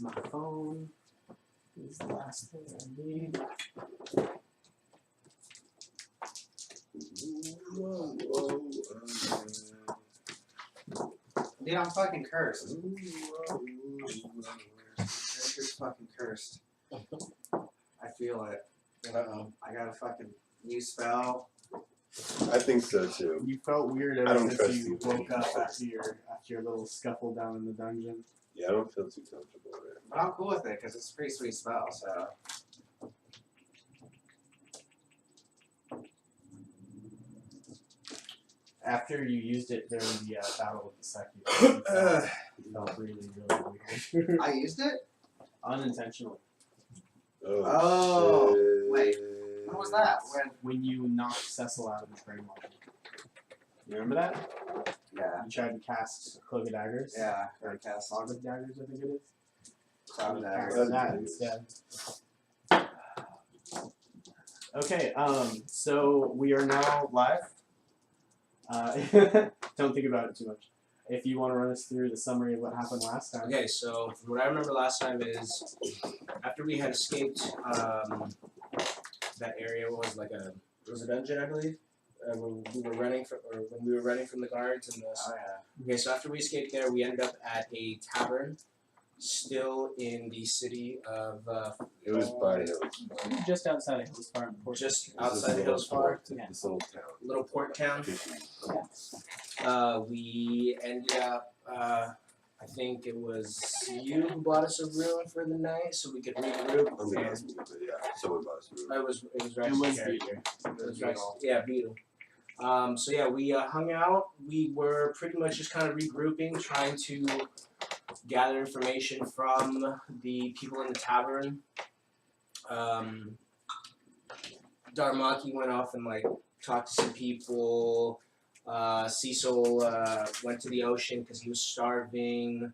my phone. This is the last thing I need. Dude, I'm fucking cursed. You're fucking cursed. I feel it. Uh-oh. I got a fucking new spell. I think so too. You felt weird ever I don't since trust you you. woke up after your little scuffle down in the dungeon. Yeah, I don't feel too comfortable there. But I'm cool with it because it's a pretty sweet spell, so. After you used it during the battle with the Seki, you felt really, really weird. I used it? Unintentionally. Oh, shit. wait. When was that? When you knocked Cecil out of his brain logic. You remember that? Yeah. You tried to cast Cloak of Daggers? Yeah, or cast Fog of Daggers, I think it is. Cloud You Daggers. cast that instead. Okay, so we are now live. Don't think about it too much. If you want to run us through the summary of what happened last time. Okay, so from what I remember last time is after we had escaped that area was like it was a dungeon, I believe. When we were running from the guards and the. Oh, yeah. Okay, so after we escaped there, we ended up at a tavern, still in the city of. It was by Hills. Just outside of Hills Farm. Just outside of Hills Farm, This little town. little port town. We ended up. I think it was you who bought us a room for the night, so we could regroup. I'm gonna ask you, but yeah, someone bought us a room. It was It Rex's was character. Beetle. It was Rex. Yeah, Beetle. So yeah, we hung out. We were pretty much just kind of regrouping, trying to gather information from the people in the tavern. Darmaki went off and like talked to some people. Cecil went to the ocean because he was starving.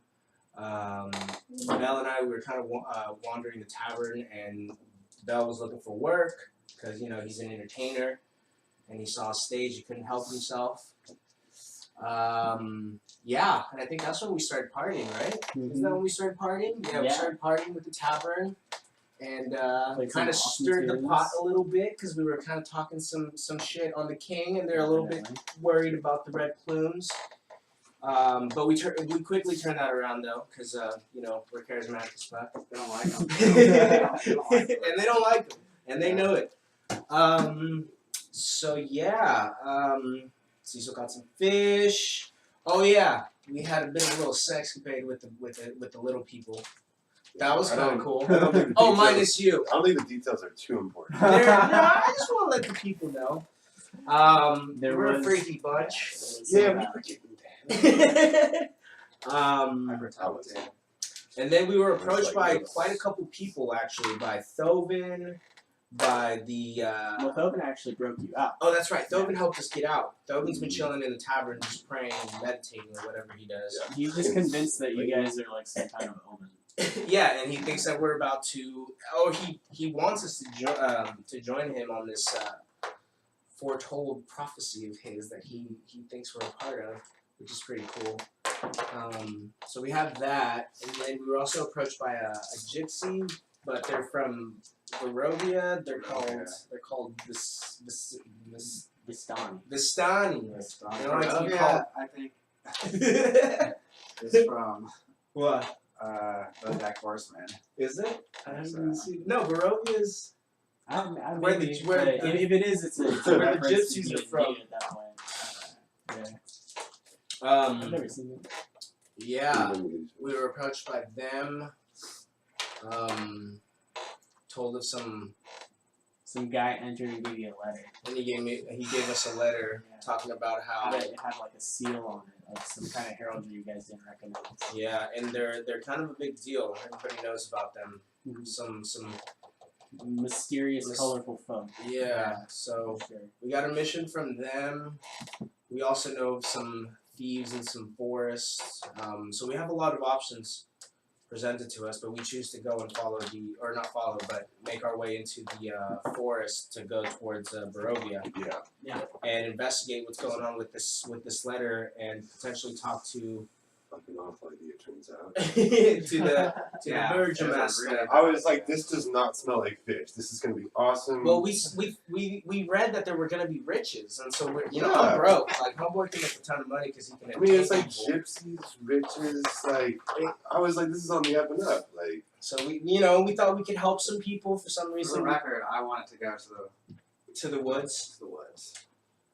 Belle and I were kind of wandering the tavern, and Belle was looking for work because he's an entertainer, and he saw a stage he couldn't help himself. Yeah, and I think that's when we started partying, right? Isn't that when we started partying? Yeah, we started partying with the tavern. And kind of stirred the pot a little bit because we were kind of talking some shit on the king, and they're a little bit worried about the red plumes. But we quickly turned that around though, because we're charismatic as fuck. They don't like them. And they don't like them, and they know it. So yeah, Cecil got some fish. Oh yeah, we had a bit of a little sexcapade with the little people. That was kind of cool. Oh, minus you. I don't think the details are too important. I just want to let the people know. We're a freaky bunch. Yeah, we were getting And then we were approached by quite a couple people, actually, by Thavern, by the. Well, Thavern actually broke you out. Oh, that's right. Thavern helped us get out. Thavern's been chilling in the tavern, just praying and meditating or whatever he does. He's just convinced that you guys are like some kind of omen. Yeah, and he thinks that we're about to. Oh, he wants us to join him on this foretold prophecy of his that he thinks we're a part of, which is pretty cool. So we have that, and then we were also approached by a gypsy, but they're from Barovia. They're called Vistani. Vistani. They don't like to be Barovia, called. I think. It's from What? BoJack Horseman. Is it? I So- haven't seen. No, Barovia's. Where the- Maybe, where but the- if it is, it's a where the reference to gypsies are D&D from. at that point. I've Um. never seen it. Yeah. We were approached by them. Told of some, guy entered and gave you a letter. and he gave us a letter talking about how. It had like a seal on it, like some kind of heraldry you guys didn't recognize. Yeah, and they're kind of a big deal. Everybody knows about them. Some Mysterious, colorful folk. yeah. So For sure. we got a mission from them. We also know of some thieves in some forests. So we have a lot of options presented to us, but we choose to go and make our way into the forest to go towards Barovia. Yeah. And investigate what's going on with this letter and potentially talk to Fucking awful idea. it turns out. to the Yeah, Burger it was Master. really I was like, this does not smell like fish. This is gonna be awesome. Well, we read that there were gonna be riches, and so we're Yeah. I'm broke. Like homeboy can make a ton of money because he can. I mean, it's like entertain people. gypsies, riches. Like, I was like, this is on the up and up. Like, So we thought we could help some people for some For the reason. record, I wanted to go To the woods. to the woods.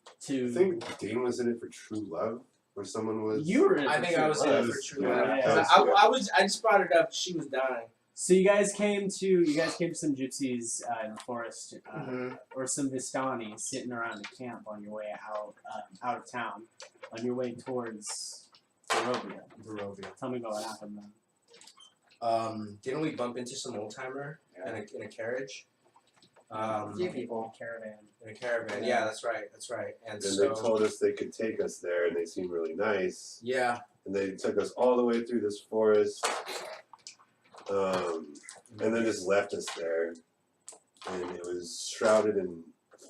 I To think Dane was in it for true love, or someone was. you were. In I for think sure. I was in it for was- true yeah, love. yeah, 'Cause I just brought it up. She was dying. So you guys came to some gypsies in the forest, or some Vistani sitting around a camp on your way out of town, on your way towards Barovia. Tell me about what happened then. Didn't we bump into some old timer in a carriage? Few people. Caravan. In a caravan. Yeah, that's right. And And so they told us they could take us there, and they seemed really nice. yeah. And they took us all the way through this forest, and then just left us there. And it was shrouded in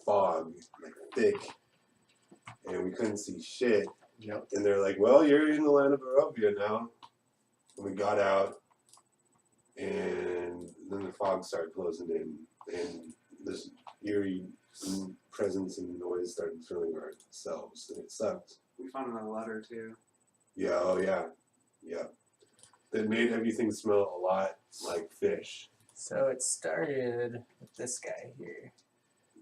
fog, like thick, and we couldn't see shit. Yep. And they're like, "Well, you're in the land of Barovia now." And we got out, and then the fog started closing in, and this eerie presence and noise started filling ourselves, and it sucked. We found another letter too. Yeah, oh yeah. That made everything smell a lot like fish. So it started with this guy here.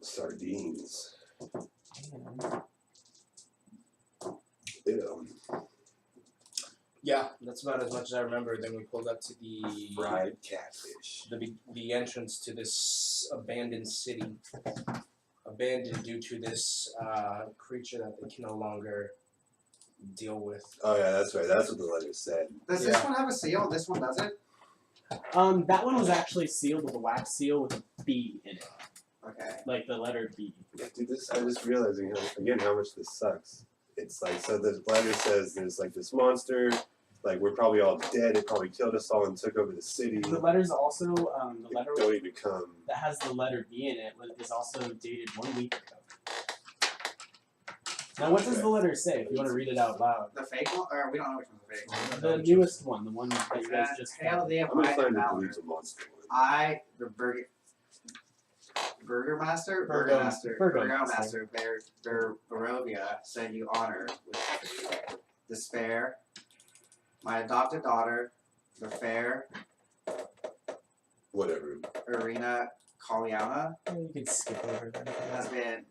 Sardines. And Ew. Yeah, that's about as much as I remember. Then we pulled up to the Fried catfish. the entrance to this abandoned city. Abandoned due to this creature that they can no longer deal with. Oh yeah, that's right. That's what the letter said. Does Yeah. this one have a seal? This one doesn't? that one was actually sealed with a wax seal with a B in it, Okay. like the letter B. Yeah, dude, I'm just realizing how much this sucks. It's like, so the letter says there's like this monster, like we're probably all dead, it probably killed us all and took over the city. The letter's also the letter Don't even come. that has the letter B in it is also dated 1 week ago. Now, what does the letter say? If you want to read it out loud, The fake one? Or we don't know which one's the fake one. the newest one, the one that you guys just Hail found. the I'm gonna find the Valor. beliefs of monster one. I, the Burgermaster, Barovia, send you honor with despair. My adopted daughter, the fair Whatever. Irina Kalyana, You can skip over that. has been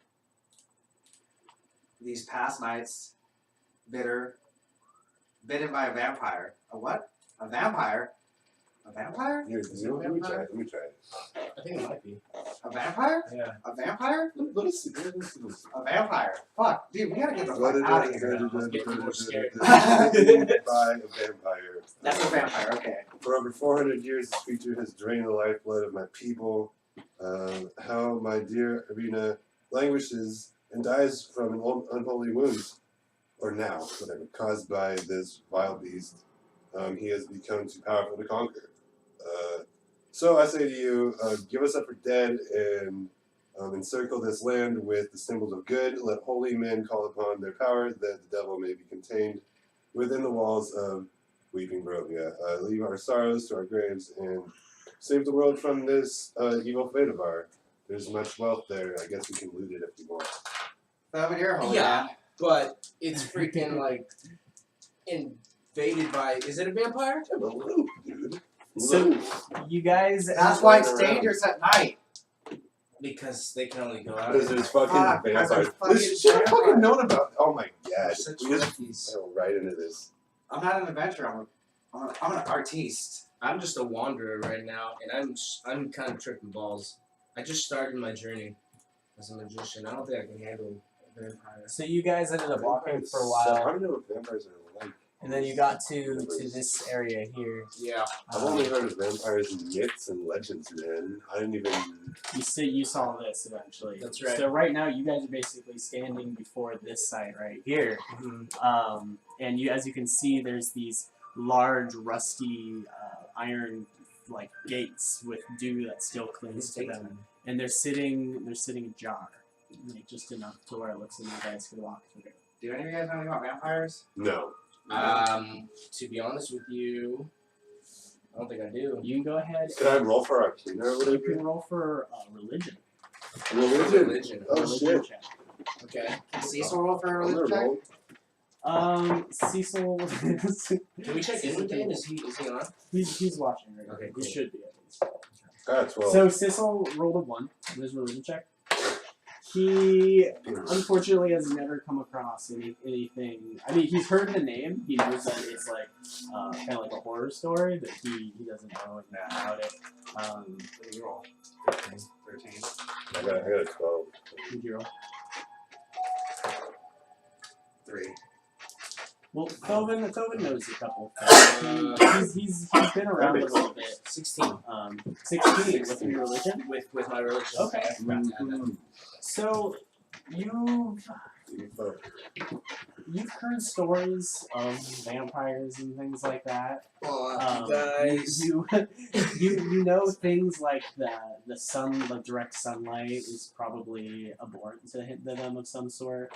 these past nights bitten by a vampire. A what? A vampire? A vampire? Here, let me try it. I think it might be. A vampire? Yeah. A vampire? Let us see. A vampire. Fuck, dude, we gotta get the fuck out of here. By a vampire. That's a vampire, okay. For over 400 years, this creature has drained the lifeblood of my people. How my dear Irina languishes and dies from unholy wounds, or now, whatever, caused by this vile beast. He has become too powerful to conquer. So I say to you, give us up for dead and encircle this land with the symbols of good. Let holy men call upon their power, that the devil may be contained within the walls of weeping Barovia. Leave our sorrows to our graves and save the world from this evil fate of ours. There's much wealth there. I guess we can loot it if we want. Over here, holy Yeah, man. but it's freaking like invaded by. Is it a vampire? Yeah, but loot, dude. So- Loot. You guys, That's why it's dangerous at night. Because they can only go out. Because there's fucking Fuck, because vampires. there's fucking This shit I fucking vampires. known about. Oh my They're god. such We just rookies. fell right into this. I'm not an adventurer. I'm an artiste. I'm just a wanderer right now, and I'm kind of tripping balls. I just started my journey as a magician. I don't think I can handle a vampire. so you guys ended up walking Vampires for a suck. I while, don't know what vampires are like. and then you got to this area here. Yeah. I've only heard of vampires in myths and legends, man. I didn't even. You saw this eventually. That's right. So right now you guys are basically standing before this site right here, and as you can see, there's these large rusty iron like gates with dew that still clings to them, and they're sitting ajar, like just enough to where it looks like you guys could walk through. Do any of you guys know anything about vampires? No. To be honest with you, I don't think I do. You can go ahead. Could I roll for Arcana or You whatever? can roll for religion. Religion. Oh Religion shit. check. Okay. Can Cecil roll for a I'm religion gonna check? roll. Cecil. Can we check in with Dan? Is he on? He's watching right now. Okay, He cool. should be at least. That's well. So Cecil rolled a 1 on his religion check. He unfortunately has never come across anything. I mean, he's heard the name. He knows that it's like kind of like a horror story, but he doesn't know anything about it. What did you roll? 13. I got a 12. Who'd you roll? 3. Well, Thovin knows a couple of things. He's been around a little bit. 16. 16 with your religion. With my religion. Okay. I forgot to add that. So you've heard stories of vampires and things like that. Oh, guys. You know things like the sun, the direct sunlight is probably abhorrent to them of some sort.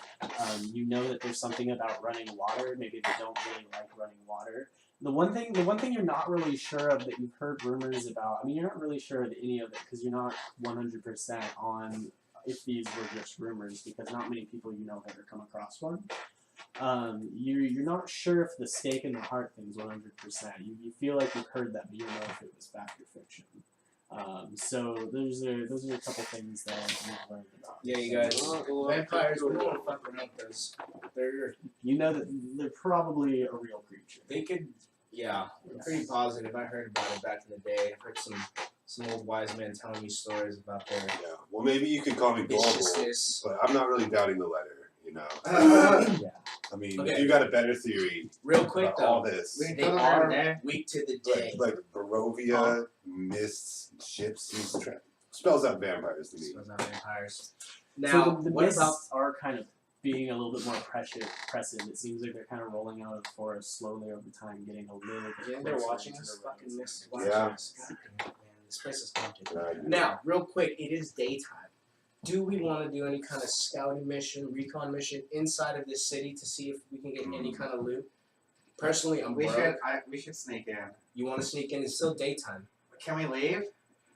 You know that there's something about running water. Maybe they don't really like running water. The one thing you're not really sure of that you've heard rumors about. I mean, you're not really sure of any of it because you're not 100% on if these were just rumors, because not many people you know have ever come across one. You're not sure if the stake in the heart thing's 100%. You feel like you've heard that, but you don't know if it was fact or fiction. So those are a couple things that you've learned about. Yeah, you guys. Vampires, we don't want to fuck around because You know that they're probably a real creature. they could. Yeah, I'm pretty positive. I heard about it back in the day. I've heard some old wise men telling me stories about their Yeah. Well, maybe you could call me gullible, viciousness. but I'm not really doubting the letter. You know. Yeah. I mean, Okay. if you got a better theory Real quick about all though, this, We- they Put 'em are over there. weak to the day. like Barovia, mists, ships, spells out vampires to me. So not vampires. So Now, the what mists about? are kind of being a little bit more oppressive. It seems like they're kind of rolling out of the forest slowly over time, getting a little bit Yeah, they're closer watching to us. the Fucking roads. miss. Watching Yeah. us. God damn it, man. This place is haunted. And I do. Now, real quick, it is daytime. Do we want to do any kind of scouting mission, recon mission inside of this city to see if we can get any kind of loot? Personally, I'm broke. We should sneak in. You want to sneak in? It's still daytime. Can we leave?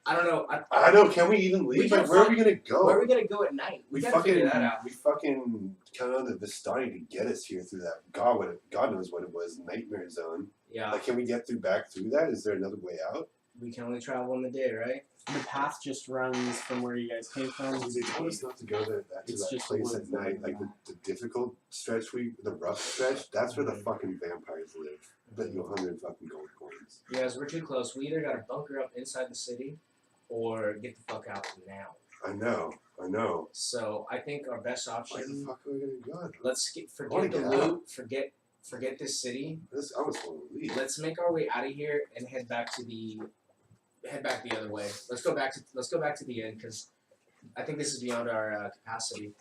I don't know. I know. Can we even We leave? can Like, where are we gonna go? Where are we gonna go at night? We gotta figure fucking, that out. we fucking count on the Vistani to get us here through that. God knows what it was, nightmare zone. Yeah, Like, can we get back through that? Is there another way out? we can only travel in the day, right? The path just runs from where you guys came from. They told us not to go to It's that just place woods at night. and Like the difficult stretch, the rough stretch. That's where the fucking vampires live. Bet you 100 fucking gold coins. You guys, we're too close. We either gotta bunker up inside the city, or get the fuck out now. I know. So I think our best Where the option. fuck are we gonna go? Let's wanna forget the get loot. Forget this city. I was want to leave. Let's make our way out of here and head back the other way. Let's go back to the inn because I think this is beyond our capacity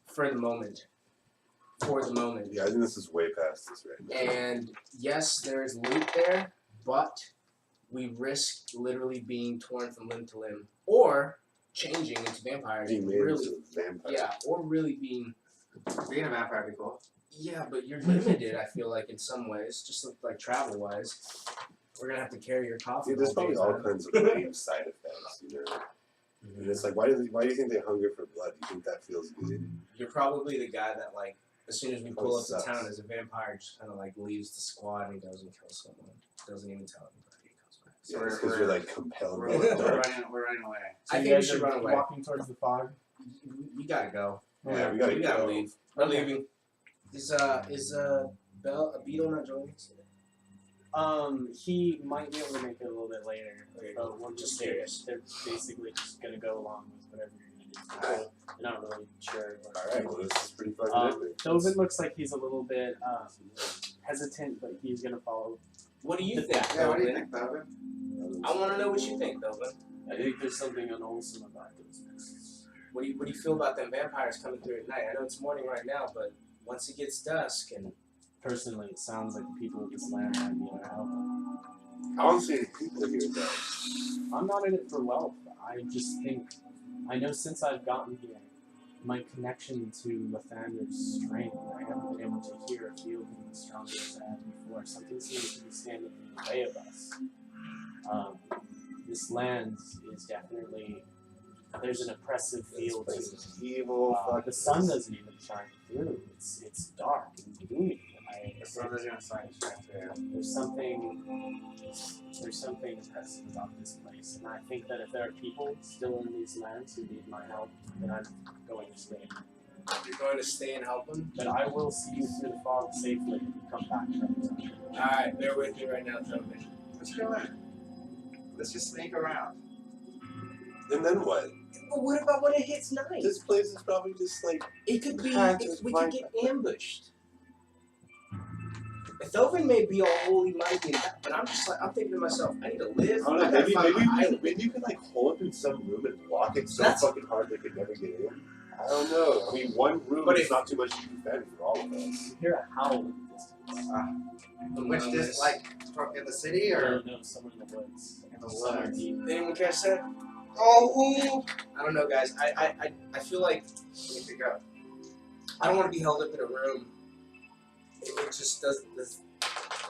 for the moment. Yeah, I think this is way past this right now. And yes, there is loot there, but we risk literally being torn from limb to limb or changing into vampires. Being made Really, into a vampire. yeah, or really being. Being a vampire would be cool. Yeah, but you're limited. I feel like in some ways, just like travel wise, we're gonna have to carry your coffin. Dude, there's all probably day all time. kinds of lame side effects, you know. And it's like, why do you think they hunger for blood? You think that feels good? You're probably the guy that like, as soon as we pull up to Sucks. town as a vampire, just kind of like leaves the squad and goes and kills someone. Doesn't even tell anybody. He comes back. Yeah, So it's because you're like compelled. We're, by the dark. we're running away. I you think we guys should are run away. walking towards the fog. We gotta go. Yeah, we We gotta gotta go. leave. We're leaving. Is Beetle not joining us today? He might be able to make it a little bit later. Okay, But we're just curious. They're basically just gonna go along with whatever you're gonna do. So they're not really sure. Alright, well, this is pretty fucking epic. Thovin looks like he's a little bit hesitant, but he's gonna follow. What do you think? Yeah, what do you Tobin? think, Tobin? I want to know what you think, Tobin. I think there's something unwholesome about those mists. What do you feel about them vampires coming through at night? I know it's morning right now, but once it gets dusk and Personally, it sounds like the people with this land might be able to help them. I don't see any people here, though. I'm not in it for wealth. I just think, I know since I've gotten here, my connection to Lathander's strength. I haven't been able to hear or feel him as strongly as I have before. Something seems to be standing in the way of us. This land is definitely, there's an oppressive feel to This it. place is evil. Fuck The sun doesn't even shine through. It's dark and gloomy. The sun doesn't even shine through. There's something oppressive about this place, and I think that if there are people still in these lands who need my help, then I'm going to stay. You're going to stay and help him? But I will see you through the fog safely and come back another time. Alright, bear with me right now, Tavern. Let's go in. Let's just sneak around. And then what? But what about when it hits night? This place is probably just like It could be, Can't we find- could get ambushed. Thavin may be all holy mighty, but I'm just like, I'm thinking to myself, I need to live. I don't know, I gotta find my island. maybe you could like hold up in some room and lock it so That's- fucking hard they could never get in. I don't know. I mean, one room But is if- not too much to defend for all of us. You hear a howl in the distance. Which is like in the city or No, somewhere in the woods. in the Somewhere woods? deep. Anyone catch that? Oh, I don't know, guys. I feel like We need to go. I don't want to be held up in a room. It just does this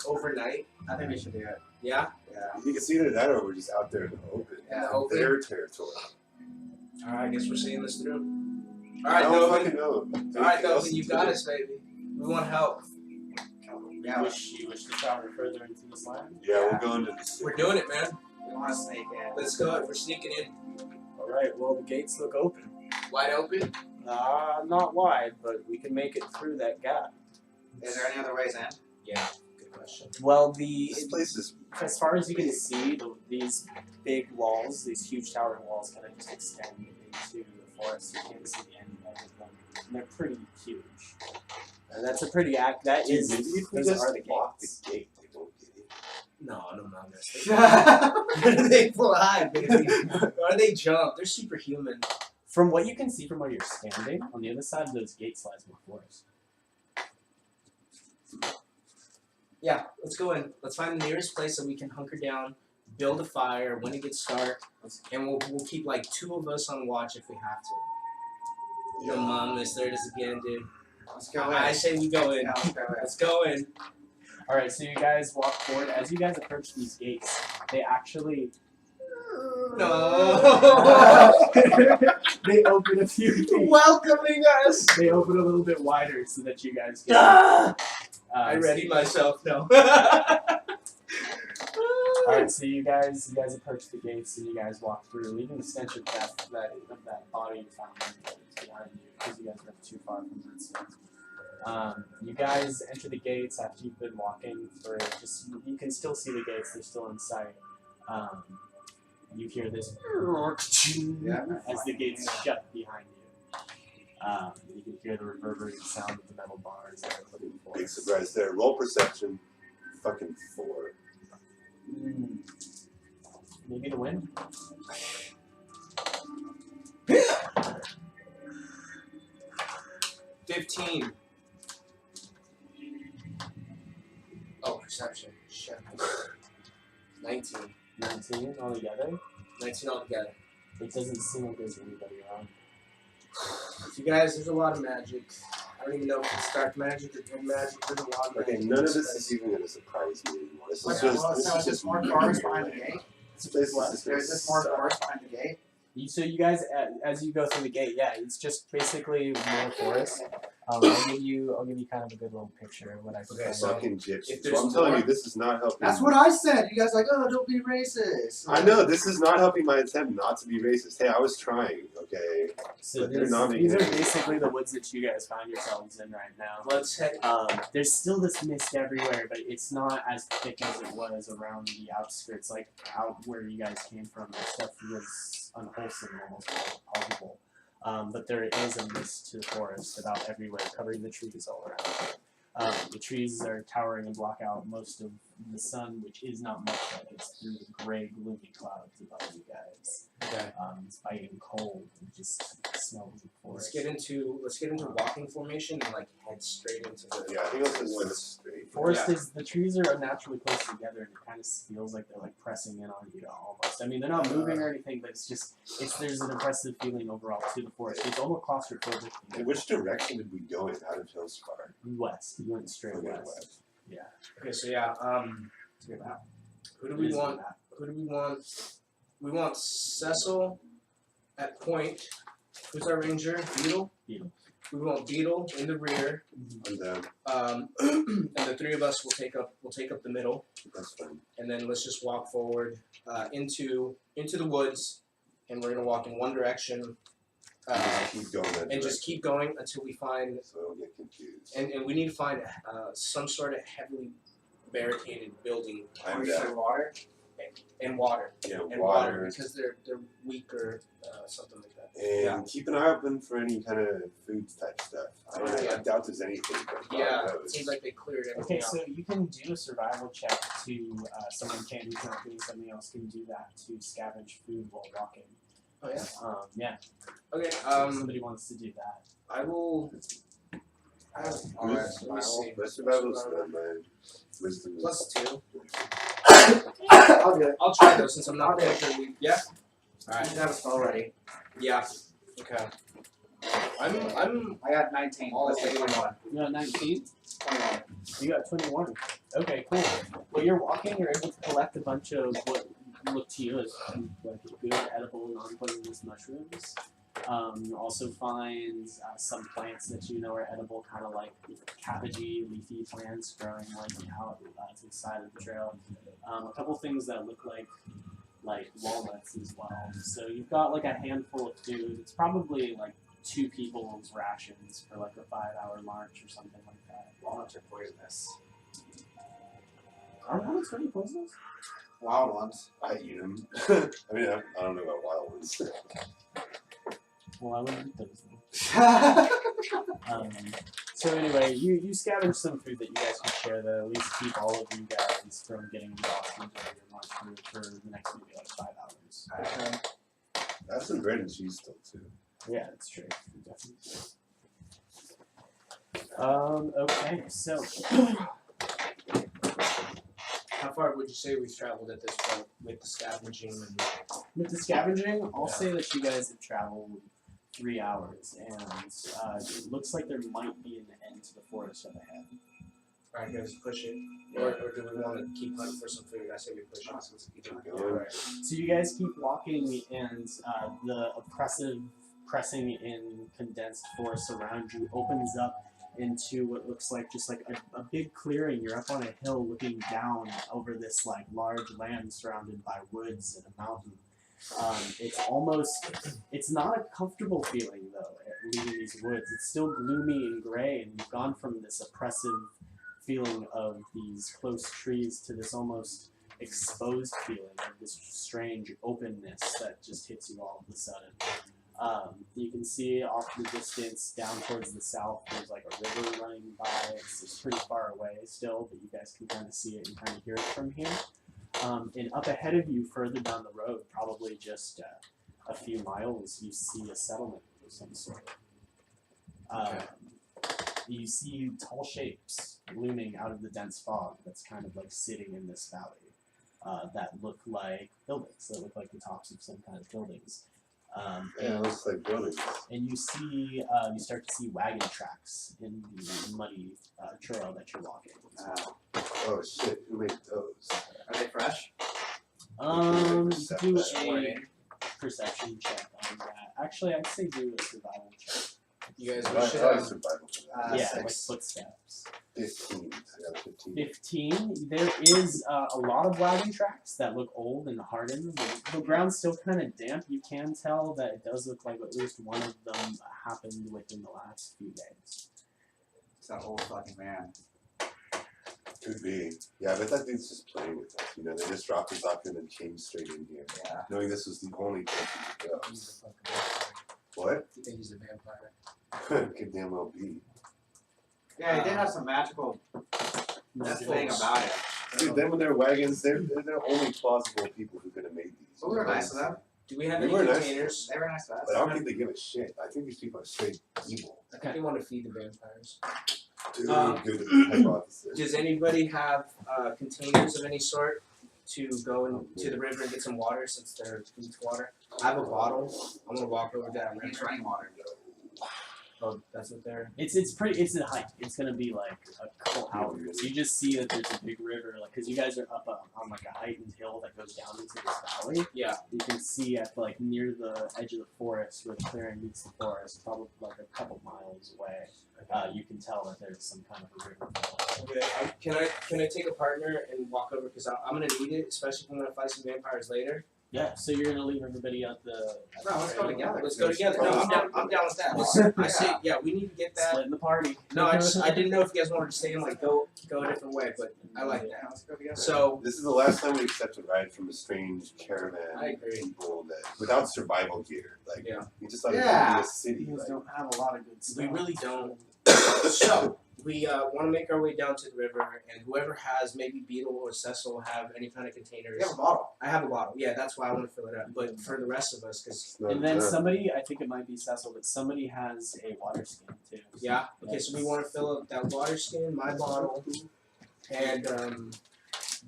overnight. I think we should do it. Yeah. Yeah. You can see either that or we're just out there in the open. Yeah. Open. Their territory. All right. I guess we're seeing this through. All I right, don't Thavin. fucking know. All right, Thavin. You got us, baby. We want help. Yeah. You wish to travel further into this land? Yeah, we're going to the city. We're doing it, man. We want to sneak in. Let's go. We're sneaking in, Alright, well, the gates look open. wide open. Not wide, but we can make it through that gap. Is there any other ways in? Yeah. Good question. Well, This place is as far as you can see, these big walls, these huge towering walls, kind of just extend into the forest. You can't see the end of them. And they're pretty huge. And that's a pretty act. That Dude, is. maybe if we Those just are the lock gates. the gate, they won't get in. No, I'm not That's gonna. They fly, baby. Or they jump. They're superhuman. From what you can see from where you're standing, on the other side of those gates lies more forest. Yeah, let's go in. Let's find the nearest place that we can hunker down, build a fire when it gets dark, and we'll keep like 2 of us on watch if we have to. Your mom is there it is again, dude. Let's go in. I say we go in. Yeah, let's go in. Let's go in. Alright, so you guys walk forward. As you guys approach these gates, they actually. No. They open a few feet. Welcoming us. They open a little bit wider so that you guys can. Ah! I ready myself. No. Alright, so you guys approach the gates and you guys walk through, leaving the stench of death of that body you found behind you, because you guys are too far from that stuff. You guys enter the gates after you've been walking for just, you can still see the gates, they're still in sight. You hear this as the gates shut behind you. You can hear the reverberating sound of the metal bars that are put in Big place. surprise there. Roll perception. Fucking 4. Maybe the wind? $15. Oh, perception. Shit. 19. 19 altogether? 19 altogether. It doesn't seem like there's anybody around. You guys, there's a lot of magic. I don't even know if it's dark magic or good magic. There's a lot of Okay, magic. none of this is even going to surprise me anymore. This is Well, just. so This is is this just more forest behind the gate? This place is just gonna There's this more suck. forest behind the gate. So you guys, as you go through the gate, yeah, it's just basically more forest. I'll give you kind of a good little picture of what I can Okay, find out. Fucking gypsies. If there's Well, I'm telling more- you, this is not helping. That's what I said. You guys are like, oh, don't be racist. I know, this is not helping my attempt not to be racist. Hey, I was trying, okay? So But they're not these are making it. basically the woods that you guys find yourselves in right now. Let's head. There's still this mist everywhere, but it's not as thick as it was around the outskirts, like out where you guys came from. The stuff was unwholesome, almost palpable. But there is a mist to the forest about everywhere, covering the trees all around. The trees are towering and block out most of the sun, which is not much like it's through the gray, gloomy clouds above you guys. Okay. It's biting cold. It just smells of Let's forest. get into walking formation and like head straight into the. Yeah, I think let's just went straight. Forest is the trees are naturally close together, and it kind of feels like they're like pressing in on you almost. I mean, they're not moving or anything, but there's an oppressive feeling overall to the forest. It's almost claustrophobic. In which direction did we go in out of Hillspar? West. You went straight Okay, west. Yeah. Okay, so yeah. It's your map. Who do we want? Who do we want? We want Cecil at point. Who's our ranger? Beetle. Beetle. We want Beetle in the rear. I'm down. And the three of us will take up the middle, That's fine. and then let's just walk forward into the woods, and we're gonna walk in one direction, Keep going that and just keep going until we find. so I don't get confused. And we need to find some sort of heavily barricaded building I'm You said down. water? and water Yeah, and water. because they're weak or something like that. And Yeah. keep an eye open for any kind of food type stuff. I don't know. Yeah. I doubt there's anything. But God Yeah, knows. it seems like they cleared everything Okay, out. so you can do a survival check to someone who's not doing something else can do that to scavenge food while walking. Oh yeah. Yeah. Okay. Somebody wants to do that. I will. Alright, Let me see. My survival's not my wisdom is +2. I'll do it. I'll try though since I'm not there for week. Yeah. All You right. should have a spell ready. Yeah. Okay. I'm. I got 19. All Let's the take way. 21. You got 19? 21. You got 21. Okay, cool. While you're walking, you're able to collect a bunch of what look to you as like good edible non-poisonous mushrooms. You also find some plants that you know are edible, kind of like cabbagey, leafy plants growing like out to the side of the trail. A couple things that look like walnuts as well. So you've got like a handful of food. It's probably like 2 people's rations for like a 5-hour march or something like that. Walnuts are poisonous. Are walnuts really poisonous? Wild ones. I eat them. I mean, I don't know about wild ones. Well, I wouldn't eat those. So anyway, you scavenge some food that you guys can share that at least keep all of you guys from getting exhausted during your march through for the next maybe like 5 hours. I have some bread and cheese still too. Yeah, that's true. Definitely. Okay, so How far would you say we've traveled at this point with the scavenging and? with the scavenging, I'll say that you guys have traveled 3 hours, and it looks like there might be an end to the forest up ahead. Alright, guys, push it. Or do we want to keep hunting for some food? I say we push it. So let's keep Keep going. going. So you guys keep walking, and the oppressive, pressing in condensed forest around you opens up into what looks like just like a big clearing. You're up on a hill looking down over this like large land surrounded by woods and a mountain. It's not a comfortable feeling though, leaving these woods. It's still gloomy and gray, and you've gone from this oppressive feeling of these close trees to this almost exposed feeling of this strange openness that just hits you all of a sudden. You can see off in the distance, down towards the south, there's like a river running by. It's pretty far away still, but you guys can kind of see it and kind of hear it from here. And up ahead of you, further down the road, probably just a few miles, you see a settlement of some sort. You see tall shapes looming out of the dense fog that's kind of like sitting in this valley that look like buildings, that look like the tops of some kind of buildings. Yeah, it looks like buildings. And you see, you start to see wagon tracks in the muddy trail that you're walking. Oh shit, who made those? Are they fresh? Do Morning. a perception check on that. Actually, I'd say do a survival check. You guys, I we should like have. survival for that. Yeah, 6. like footsteps. 15. I got a 15. 15. There is a lot of wagon tracks that look old and hardened. The ground's still kind of damp. You can tell that it does look like at least one of them happened within the last few days. It's that old fucking man. Could be. Yeah, I bet that dude's just playing with us. You know, they just dropped us off and then came straight in here, Yeah. knowing this was the only place we could go. He's a fucking vampire. What? You think he's a vampire? Could damn well be. Yeah, he did have some magical Magical- thing about it. Dude, them and their wagons, they're the only plausible people who could have made these. But we were nice to them. Do we have We any were nice. containers? They were nice to us. But I don't think they give a shit. I think these people are straight evil. I think we want to feed the vampires. Dude, Um, good hypothesis. Does anybody have containers of any sort to go into the river and get some water since they're deep water? I have a bottle. I'm gonna walk over to that. It's running water. Oh, that's what they're. It's a hike. It's gonna be like a couple hours. You just see that there's a big river, like because you guys are up on like a heightened hill that goes down into this valley. Yeah. You can see at like near the edge of the forest where the clearing meets the forest, probably like a couple miles away. You can tell that there's some kind of a river. Okay. Can I take a partner and walk over because I'm gonna need it, especially if I'm gonna fight some vampires later. Yeah. So you're gonna leave everybody at the. No, let's go together. Let's go together. No, I'm down with that. I say, yeah, we need to get that. Splitting the party. No, I didn't know if you guys wanted to stay and like go a different way, but I like that. Let's go together. So This is the last time we accept a ride from a strange caravan I agree. of people that without survival gear. Like Yeah. you just thought Yeah. it would be a city. You guys Like, don't have a lot of good stuff. We really don't. So we want to make our way down to the river, and whoever has maybe Beetle or Cecil have any kind of containers. You have a bottle. I have a bottle. Yeah, that's why I want to fill it up. But for the rest of us, because it's not And then enough. somebody, I think it might be Cecil, but somebody has a water skin too. yeah. Okay, so we want to fill up that water skin, my bottle, and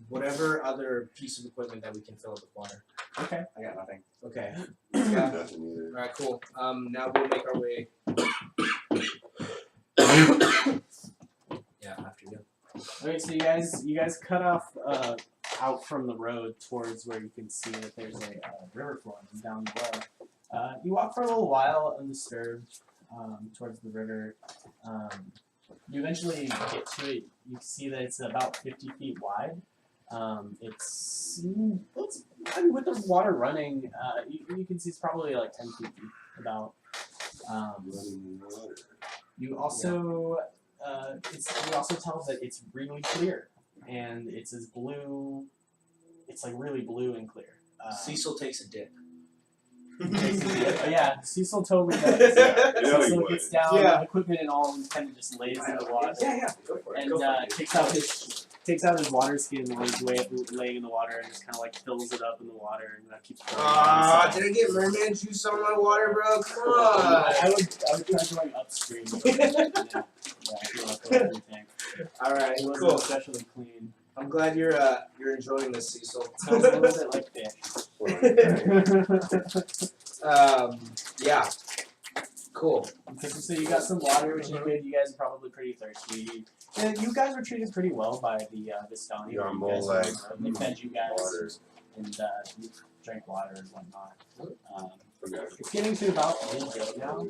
whatever other piece of equipment that we can fill up with water. Okay. I got nothing. Okay. Yeah. Nothing either. All right. Cool. Now we'll make our way. Yeah, after you. Okay, so you guys cut off out from the road towards where you can see that there's a river flowing down below. You walk for a little while undisturbed towards the river. You eventually get to it. You see that it's about 50 feet wide. It's I mean, with the water running, you can see it's probably like 10 feet deep. About. Running water. You also you also tell that it's really clear, and it's as blue. It's like really blue and clear. Cecil takes a dip. Yeah, Cecil totally does. Yeah, you know he Cecil would. gets down, Yeah. equipment and all, and kind of just lays in the water, Yeah. Go for it. and Go for it. takes out his water skin while he's laying in the water, and just kind of like fills it up in the water, and that keeps going. Did I get merman juice on my water, bro? Come on. I would try going upstream. Yeah, if you want to fill everything. All right, It wasn't cool. especially clean. I'm glad you're enjoying this, Cecil. Sounds a little bit like fish. Yeah. Cool. So you got some water, which is good. You guys are probably pretty thirsty. Yeah, you guys were treated pretty well by the Vistani. Yeah, You more guys were like on the road. They fed you guys water. and you drank water and whatnot. Okay. It's getting to about midday now.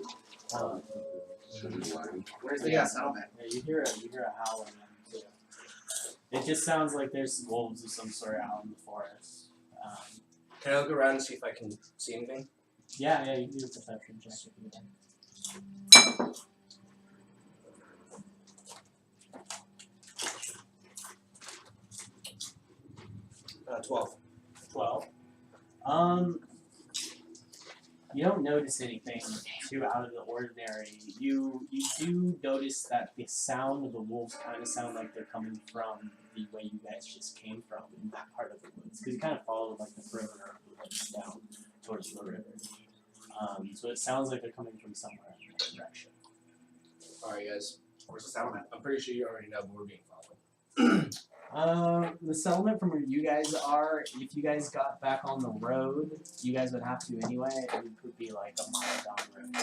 Where's the settlement? Yeah, you hear a howling too. It just sounds like there's wolves of some sort out in the forest. Can I look around and see if I can see anything? Yeah, you can do a perception check if you want. 12. 12. You don't notice anything too out of the ordinary. You do notice that the sound of the wolves kind of sound like they're coming from the way you guys just came from in that part of the woods, because you kind of followed like the perimeter of the woods down towards the river. So it sounds like they're coming from somewhere in that direction. Alright, guys. Where's the settlement? I'm pretty sure you already know, but we're being followed. The settlement from where you guys are, if you guys got back on the road, you guys would have to anyway, it would be like a mile down the road.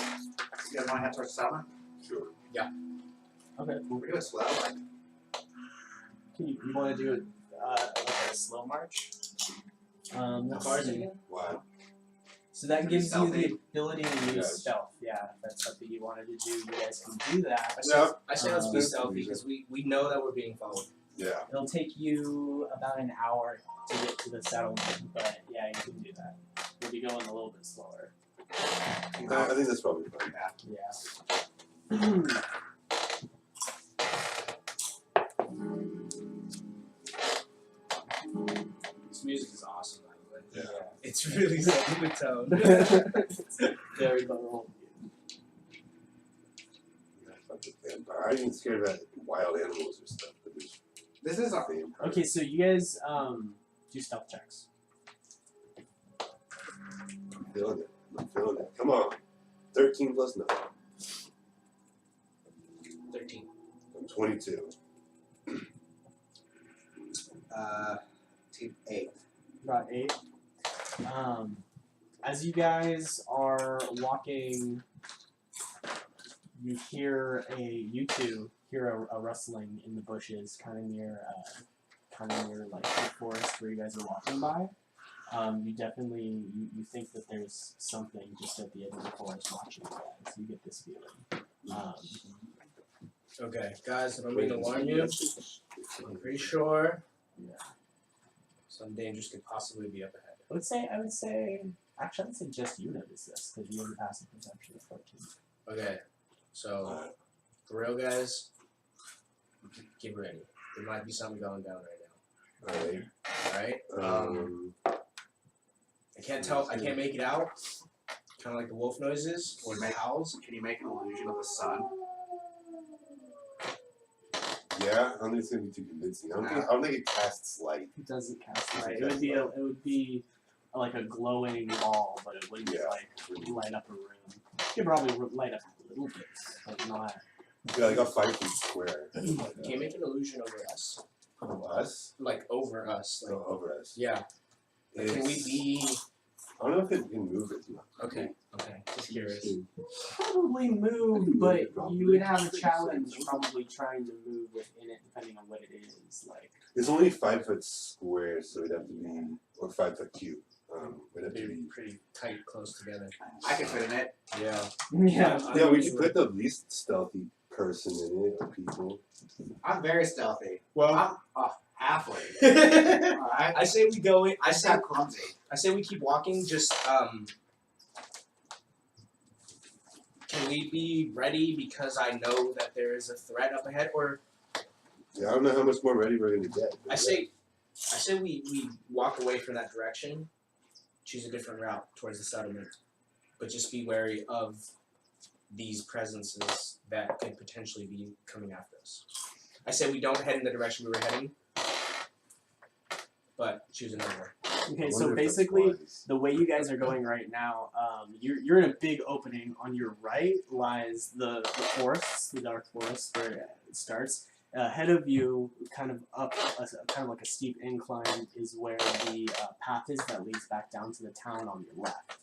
You guys want to head towards the settlement? Sure. Okay, cool. We're doing slow. Like, You want to do it like a slow march? How Let's far is it see. again? Wow. So that gives you Stealthy. the ability to use Yes. stealth. Yeah, if that's something you wanted to do, you guys can do that. I say let's be Uh, stealthy because we know that we're being followed. Yeah. It'll take you about an hour to get to the settlement, but yeah, you can do that. You'll be going a little bit slower. I think that's probably fine. Yeah. This music is awesome, by the way. Yeah. It's really setting the tone. Very vulnerable. Fuck the vampire. I ain't scared about wild animals or stuff, but This is our. Same card. Okay, so you guys do stealth checks. I'm feeling it. I'm feeling it. Come on. 13 plus 9. 13. I'm 22. Team 8. Got 8. As you guys are walking, you two hear a rustling in the bushes, kind of near like the forest where you guys are walking by. You definitely you think that there's something just at the edge of the forest watching you guys. You get this feeling. Okay, guys, if I'm being alarm you, I'm pretty sure some dangers could possibly be up ahead. I would say, actually, I'd say just you notice this because you have a passive perception of 14. Okay, so for real, guys, get ready. There might be something going down right now. Alright. Alright? I can't tell. I can't make it out. Kind of like the wolf noises or the howls. Can you make an illusion of the sun? Yeah, I don't think it's going to be too convincing. I don't think it casts light. It doesn't cast Doesn't light. cast It would be like a glowing wall, but it wouldn't like light up a room. You could probably light up a little bit, but not. Yeah, like a 5 feet square. Can you make an illusion over us? Us? Like over us. Like, No, over us. yeah. Like, can we be? I don't know if it can move as much. Okay. Okay. Just curious. Probably move, but you would have a challenge probably trying to move within it, depending on what it is. Like It's only 5 foot square, so it'd have to be, or 5 foot cube. It'd have to They're be. pretty tight, close together. I can fit in it. Yeah. yeah. Yeah, we should put the least stealthy person in it, or people. I'm very stealthy. Well, I'm a halfling. I Alright? say we go in. I sound clumsy. I say we keep walking. Just can we be ready because I know that there is a threat up ahead, or Yeah, I don't know how much more ready we're gonna get. I say we walk away from that direction, choose a different route towards the settlement, but just be wary of these presences that could potentially be coming after us. I say we don't head in the direction we were heading, but choose another one. Okay, I so wonder if that's basically, wise. the way you guys are going right now, you're in a big opening. On your right lies the forest, the dark forest where it starts. Ahead of you, kind of up, kind of like a steep incline, is where the path is that leads back down to the town on your left.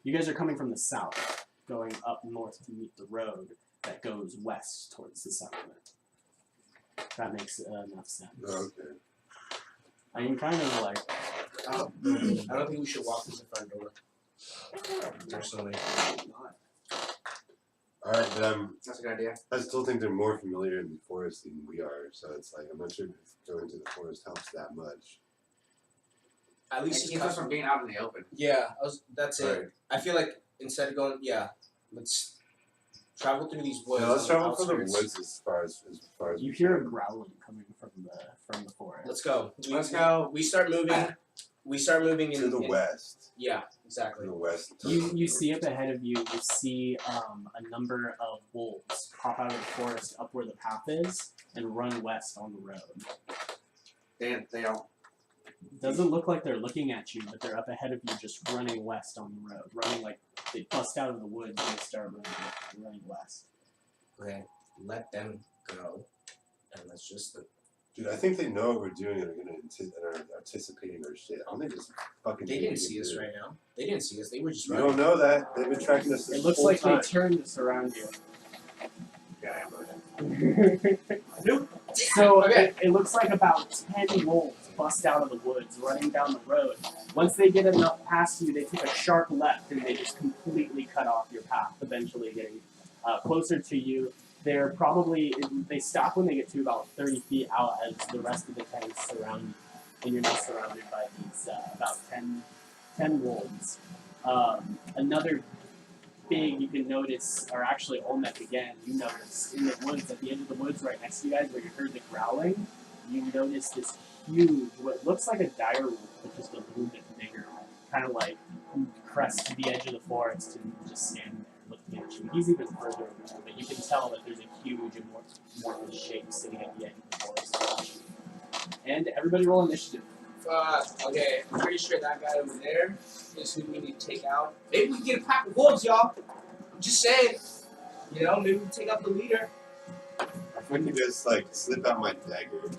You guys are coming from the south, going up north to meet the road that goes west towards the settlement. That makes enough sense. Okay. I mean, kind of like. I don't think we should walk through the front door. Personally. Alright, but That's a good idea. I still think they're more familiar in the forest than we are, so it's like, I'm not sure if going to the forest helps that much. At It least keeps us from being out in the open. Yeah, that's it. Right. I feel like instead of going, let's travel through these woods. Yeah, let's on the travel through the outskirts. woods as far as You we hear a can. growling coming from the forest. Let's go. Let's go. We start moving. We start moving in to the west. Yeah, To exactly. the west. You see up ahead of you. You see a number of wolves pop out of the forest up where the path is and run west on the road. They don't. It doesn't look like they're looking at you, but they're up ahead of you, just running west on the road. Running like they bust out of the woods and they start running west. Okay, let them go, and let's just. Dude, I think they know what we're doing and are anticipating our shit. I don't think it's fucking. They didn't see us right now. They didn't see us. They were just. We running. don't know that. They've been tracking us this It looks whole like time. they turned to surround you. Yeah, Nope. So Okay. it looks like about 10 wolves bust out of the woods, running down the road. Once they get enough past you, they take a sharp left and they just completely cut off your path, eventually getting closer to you. They're probably, they stop when they get to about 30 feet out as the rest of the tents surround you. And you're now surrounded by these about 10 wolves. Another big you can notice, or actually Olmec again, you notice in the woods, at the end of the woods right next to you guys where you heard the growling, you notice this huge, what looks like a dire wolf, but just a little bit bigger, kind of like crest to the edge of the forest and just stand there looking at you. He's even further away, but you can tell that there's a huge amorphous shape sitting at the edge of the forest watching you. And everybody roll initiative. Okay, I'm pretty sure that guy over there is who we need to take out. Maybe we can get a pack of wolves, y'all. I'm just saying. You know, maybe we take out the leader. I fucking just like slip out my dagger and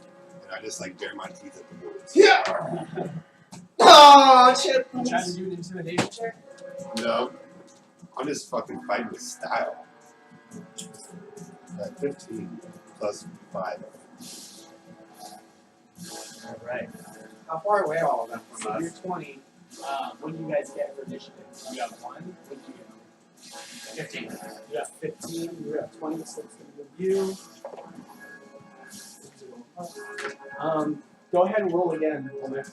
I just like bare my teeth at the wolves. Yeah! Oh, shit. You trying to do an intimidation check? No. I'm just fucking fighting with style. 15 plus 5. Alright. How far away are all of them from So you're us? 20. What do you guys get for initiative? You got 1. What did you get? 15. You got 15. You got 20, so it's going to give you. Go ahead and roll again, Homer.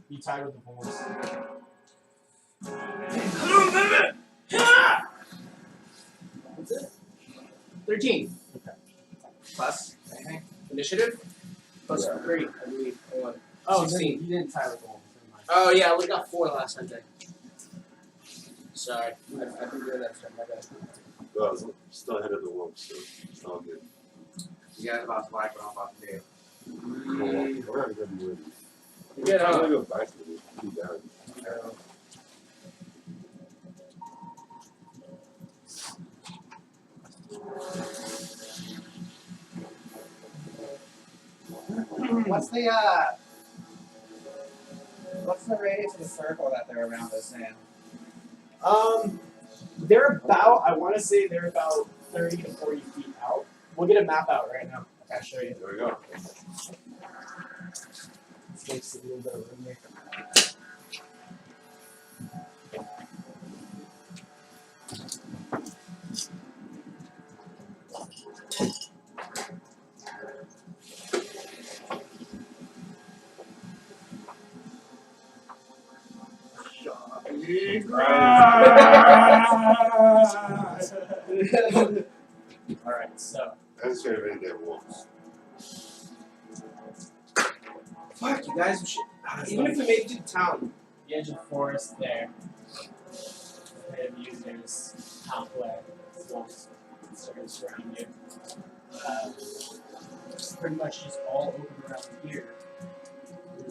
You tied with the wolves. 13. Okay. Plus anything? Initiative? Plus Yeah. 3, I believe. Hold on. Oh, 16. you didn't tie with the wolves. Never mind. Oh, yeah, we got 4 last time, then. Sorry. I've been doing that stuff. My bad. Well, I was still ahead of the wolves, so it's all good. You guys about to like what I'm about to do. We're not gonna do it. You good, I'm huh? gonna go back to the two down. What's the radius of the circle that they're around us in? They're about, I want to say they're about 30 to 40 feet out. We'll get a map out right now. I'll show you. There we go. This makes a little bit of room there. Alright, so. I'm scared of any damn wolves. Fuck, you guys. Even if we made it to town. The edge of the forest there. Ahead of you, there's halfway. Wolves starting to surround you. It's pretty much just all open around here.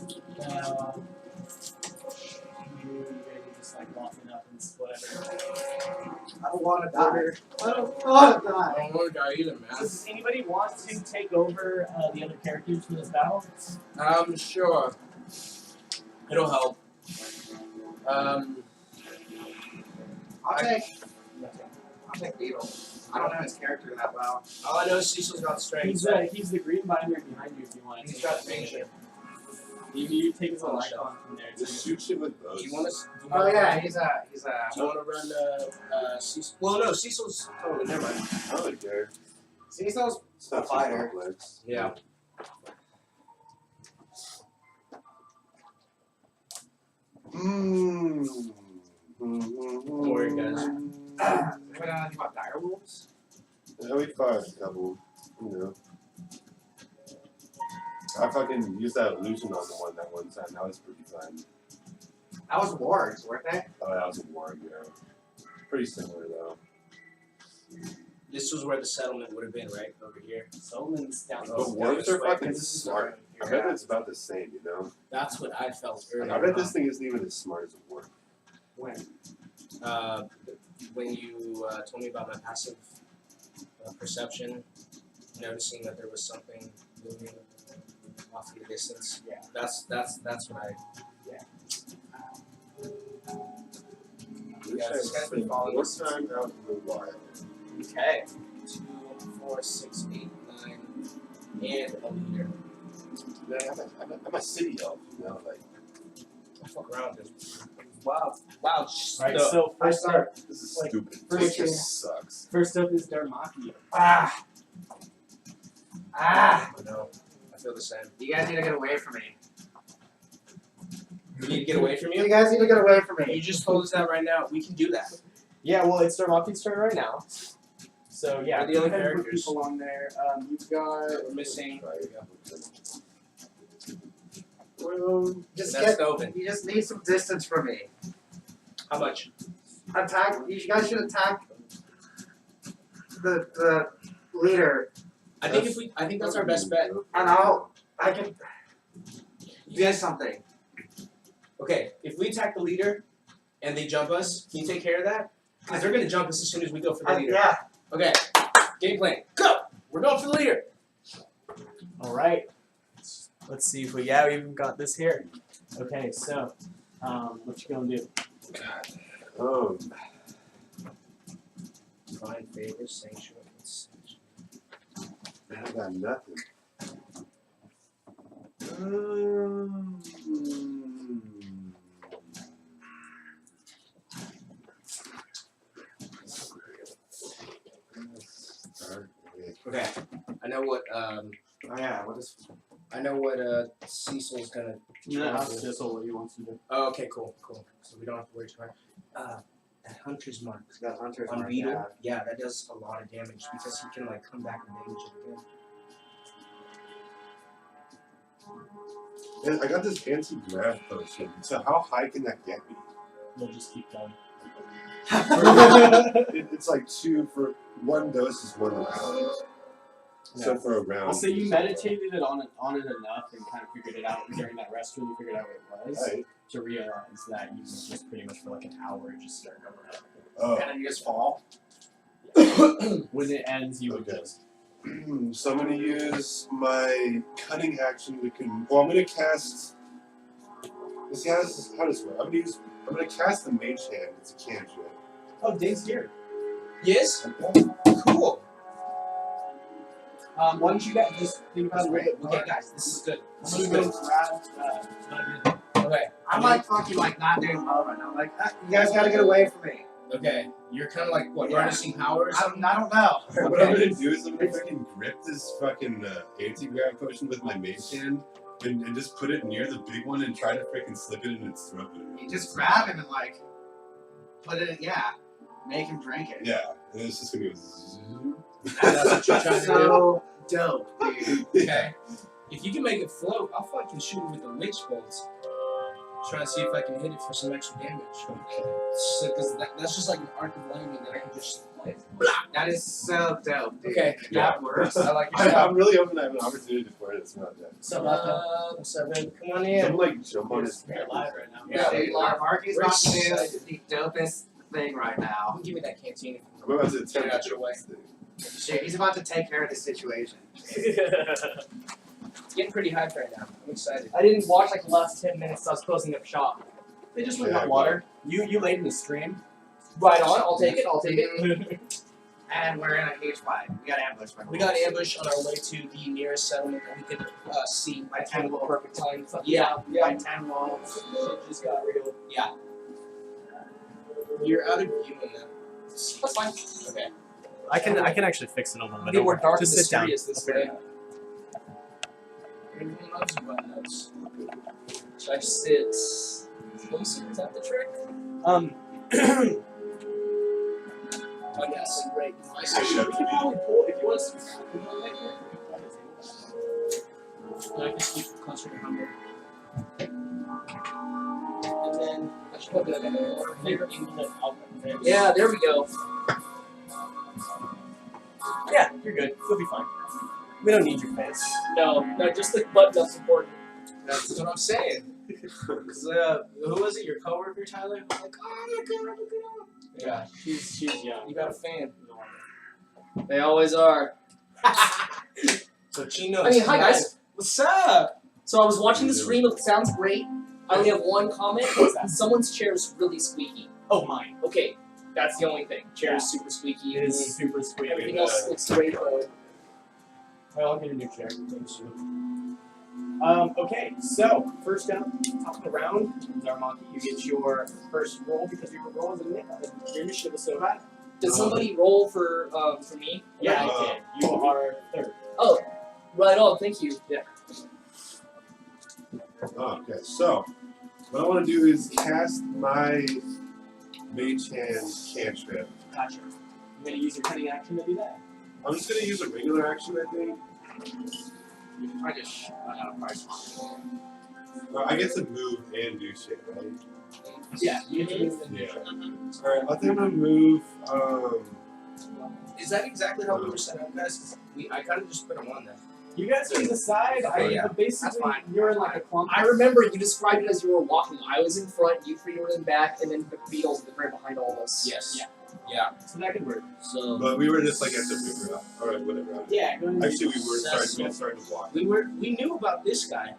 You guys are just like walking up and whatever. I don't want to die. I don't want to I die. don't want to die either, man. Does anybody want to take over the other characters for this battle? Sure. It'll help. I'll take Beetle. I don't know his character that well. All I know is Cecil's got strength. He's the green binder behind you if you want to. He's take got that finger. picture. You take his Oh, little shit. icon from there. Just shoot shit with bows. Do you want us? Oh yeah, he's a. Do you want to run Cecil? Well, no, Cecil's. Oh, never mind. I don't really care. Cecil's It's not A fighter. too complex. Yeah. Don't worry, guys. Anybody know anything about dire wolves? Yeah, we fought a couple, you know. I fucking used that illusion on the one time. That was pretty fun. That was wargs, weren't they? Oh, that was a warg, yeah. Pretty similar though. This was where the settlement would have been, right? Over here. Solomon's down But low. wargs are fucking This is smart. I bet it's about the same, you know. That's what I felt Like, earlier. I bet this thing isn't even as smart as a warg. When? When you told me about my passive perception, noticing that there was something moving off in the distance. Yeah. That's what I. Wish Yeah, I this guy's been spent following more us. time out in the wild. Okay. 2, 4, 6, 8, 9, and a leader. Man, I'm a city elf, you know, like I fuck around with this. Wow. Wow. Alright, so first up, this is Like, stupid. first This thing- just sucks. first up is Darmaki. Ah! Ah! I know. I feel the same. You guys need to get away from me. We need to get away from You you. guys need to get away from You me. just told us that right now. We can do that. Yeah, well, it's Darmaki's turn right now. So yeah, We're the only go ahead and put characters. people on there. You've got. We're missing. Well, just That's get. Dovin. You just need some distance from me. How much? Attack. You guys should attack the leader. I think that's our best bet. And I can. Do guys something. Okay, if we attack the leader and they jump us, can you take care of that? Because they're gonna jump us as soon as we go for the leader. Yeah. Okay, game plan. Go! We're going for the leader. All right. Let's see if we we even got this here. Okay, so what you gonna do? Divine favor, sanctuary. I got nothing. Start with Okay, I know what Oh yeah. What is? Cecil's gonna. No, that's just what he wants to do. Oh, okay, cool. So we don't have to worry too hard. That hunter's mark It's got hunters on mark, Beetle. Yeah, that does a lot of damage because he can like come back and damage it again. And I got this anti-grav potion. So how high can that get me? We'll just keep going. It's like 2 for 1 dose is 1 round. So for a round. I'll say you meditated on it enough and kind of figured it out during that rest room. You figured out what it was Right. to realize that you just pretty much for like an hour just start going up. Oh. And then you just fall. When it ends, you would Okay. just. So I'm gonna use my cunning action to Well, I'm gonna cast. Let's see how does it work? I'm gonna cast the mage hand. It's a cantrip. Oh, Dave's here. Yes. Cool. Why don't you guys just think about it? Okay, guys, this is good. I'm gonna go grab. Okay. I'm like fucking like not doing well right now. Like you guys gotta get away from me. Okay. You're kind of like what, Yeah. harnessing power or something? I don't know. What I'm gonna do is I'm gonna fucking grip this fucking anti-grav potion with my mage hand and just put it near the big one and try to freaking slip it in its throat. You just grab him and like put it. Yeah. Make him drink it. Yeah, and it's just gonna go. Zoom. That's what you're trying to so dope, dude. Okay. If you can make it float, I'll fucking shoot it with the witch bolts. Try to see if I can hit it for some extra damage. Okay. Because that's just like an arc of lightning that I can just like. That is so dope, dude. Okay, That works. I like your style. I'm really hoping I have an opportunity for it. It's not that. So, Seven, come on So in. I'm like jump on his You're live right now. Yeah, Dude, Marky's we're about to do excited. the dopest thing right now. Give me that canteen. I'm about to Get attempt out to your way. this thing. Shit, he's about to take care of the situation. It's getting pretty hyped right now. I'm excited. I didn't watch like the last 10 minutes, so I was closing up shop. They just went Yeah, hot water. You laid in the stream. Right on, I'll take it. And we're in a huge fight. We got ambush. We got ambush on our way to the nearest settlement that we could see. By 10 wolves. Perfect time. Yeah, By 10 wolves. Shit just got real. yeah. You're out of view in that. That's fine. Okay. I can actually fix it a little bit. Get more dark and Just sit down. mysterious this I'll figure way. it out. Everyone loves you, button notes. Should I just sit closer? Is that the trick? I guess. Great. I I see. should have to be. If you want to sit I can speak closer to Humber. and then I should put that in the favorite Yeah. Yeah, there we go. Yeah, you're good. You'll be fine. We don't need your face. No, just the button up support. That's what I'm saying. Because, who was it? Your coworker, Tyler? Like, oh my god, look at him. Yeah, she's young. You got a fan. They always are. So Chino. I mean, hi guys. What's up? So I was watching the stream. It sounds great. I only have one comment. Someone's chair is really squeaky. Oh, mine. Okay, that's the only thing. Chair is super squeaky. It is super sweet. Everything else looks great though. I'll get a new chair. Okay, so first down, top of the round, Zarmaki, you get your first roll because your roll is your initiative was so high. Did somebody roll for me? Yeah, Uh, I did. You are third. Oh, right on. Thank you. Yeah. Oh, okay, so what I want to do is cast my mage hand cantrip. Gotcha. You're gonna use your cunning action to do that. I'm just gonna use a regular action, I think. You can probably just I get to move and do shit, right? Yeah, you can move and do Yeah. shit. Alright, I think I'm gonna move. Is that exactly how we were set up, guys? I kind of just put him on there. You guys can decide. Yeah, but basically, that's fine. you're in like a clump. I remember you described it as you were walking. I was in front, you three were in back, and then the beetles were right behind all of us. Yes. Yeah. Yeah. So that could work. So But we were just like at the river, or whatever. Yeah. Go ahead. Actually, we were Successful. starting to walk. we knew about this guy,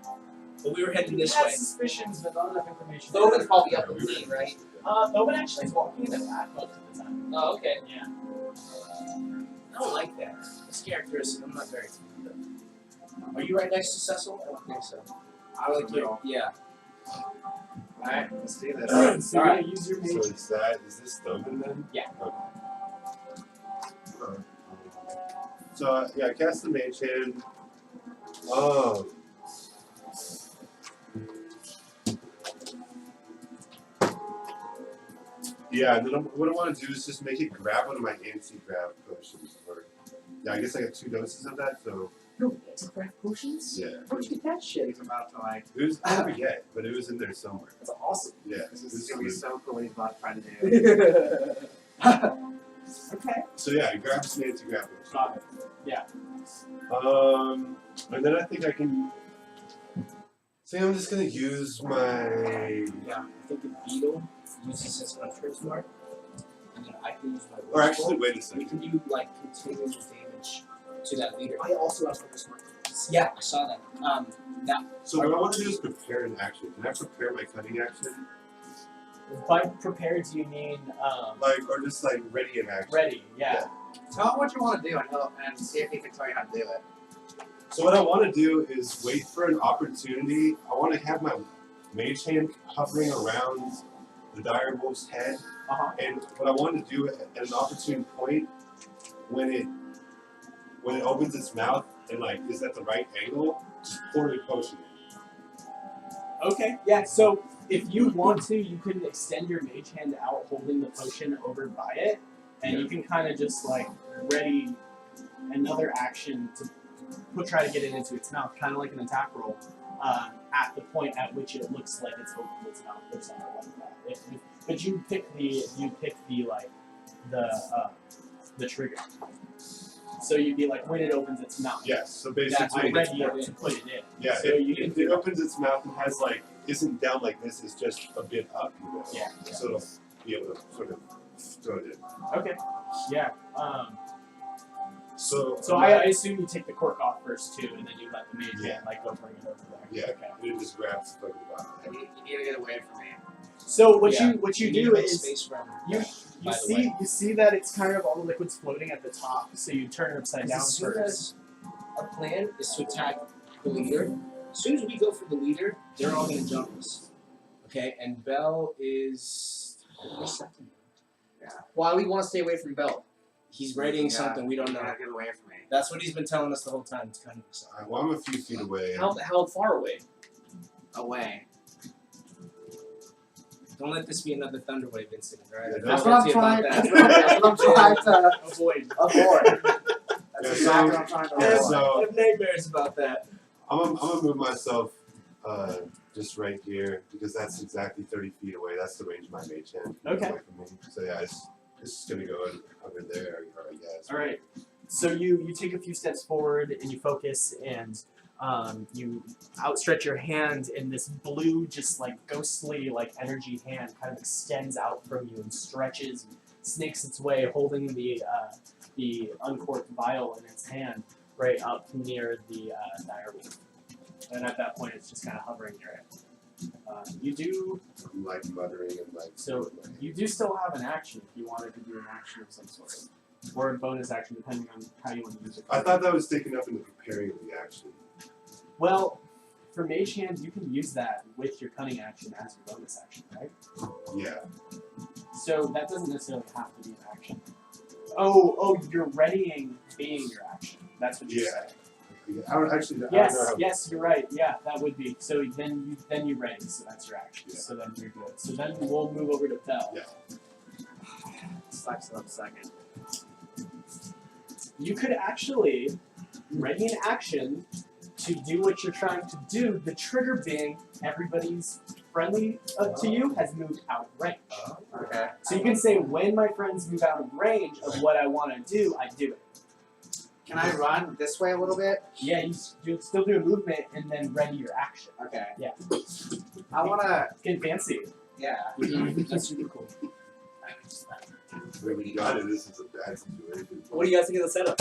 but we were heading We this had way. suspicions, but not enough information. Thovan's probably up Yeah, with we me, were- right? Thoven actually is walking in the back most of the time. Oh, okay. Yeah. I don't like that. This characteristic, I'm not very fond of. Are you right next to Cecil? I don't think so. I like your yeah. Alright, let's do this. So you're Alright. gonna use your So mage. is this Tobin then? Yeah. Okay. So yeah, I cast the mage hand. Yeah, and then what I want to do is just make it grab one of my anti-grab potions. Or, yeah, I guess I got 2 doses of that, so No, anti-craft potions? yeah. Where'd you get that shit? He's about to like. It was, I forget, but it was in there somewhere. That's awesome. Yeah. This it is was gonna be good. so cool. He's about to try to do. Okay. So yeah, it grabs an anti-grab potion. Got it. And then I think I can. See, I'm just gonna use my. Yeah. I think the beetle uses his hunter's mark, and then I can use my Or witch actually, bolt. wait a We second. can do like continual damage to that leader. I also have hunter's mark. Yeah, I saw that. That So what I want to do is prepare an action. Can I prepare my cutting action? By prepared, do you mean Like, or just like ready in action? ready? Yeah. Tell him what you want to do and see if he can tell you how to do it. So what I want to do is wait for an opportunity. I want to have my mage hand hovering around the dire wolf's head, Uh-huh. and what I want to do at an opportune point, when it opens its mouth and like is at the right angle, just pour the potion in. Okay. Yeah. So if you want to, you can extend your mage hand out, holding the potion over by it, and you can kind of just like ready another action to try to get it into its mouth, kind of like an attack roll. At the point at which it looks like it's opened its mouth or something like that. But you pick the trigger. So you'd be like when it opens its mouth. Yes. So That's basically, ready to put it in. yeah. So If, you can if do it that. opens its mouth and has like isn't down like this, it's just a bit up. You know? Yeah. So it'll be able to sort of throw it in. Okay. Yeah. So So I assume you take the cork off first too, and then you let the mage Yeah. hand like go bring it over there. yeah, Okay. it just grabs the fucking bottom. And you need to get away from me. So what Yeah. you need do to make is space for him. you By the way. you see that it's kind of all the liquids floating at the top, so you turn it upside down As soon first. as our plan is to attack the leader, as soon as we go for the leader, they're all going to jump us. Okay, and Bell is. Why we want to stay away from Bell? He's readying Yeah, something we don't you know. gotta get away from me. That's what he's been telling us the whole time. It's kind of exciting. Alright, well, I'm a few feet away. How far away? Away. Don't let this be another Thunderwave incident, right? Yeah, I feel That's don't- what I'm guilty trying. about That's that. what I'm trying to Avoid. avoid. That's Yeah, exactly what I'm trying to Yeah, avoid. so I have nightmares about that. I'm gonna move myself just right here because that's exactly 30 feet away. That's the range of my mage hand. Okay. Away from me. So yeah, it's gonna go over there, or I guess. All right. So you take a few steps forward and you focus and you outstretch your hand and this blue, just like ghostly like energy hand kind of extends out from you and stretches, snakes its way, holding the uncorked vial in its hand right up near the dire wolf. And at that point, it's just kind of hovering near it. You do I'm like muttering and like. So, you do still have an action if you wanted to do an action of some sort, or a bonus action depending on how you want to use it. I thought that was taken up in the preparing of the action. Well, for Mage Hand, you can use that with your cunning action as your bonus action, right? Yeah. So that doesn't necessarily have to be an action. Oh, you're readying being your action. That's what you're Yeah. saying. I don't actually. Yes, I don't know how. yes, you're right. Yeah, that would be. So then you ready. So that's your action. Yeah. So then you're good. So then we'll move over to Bell. Yeah. Sucks up a second. You could actually ready an action to do what you're trying to do. The trigger being everybody's friendly to you has moved out of range. Okay. So you can say when my friends move out of range of what I want to do, I do it. Can I run this way a little bit? Yeah, you still do a movement and then ready your action. Okay. Yeah. I wanna. It's getting fancy. Yeah. That's super cool. When we got it, this is a bad situation. What do you guys think of the setup?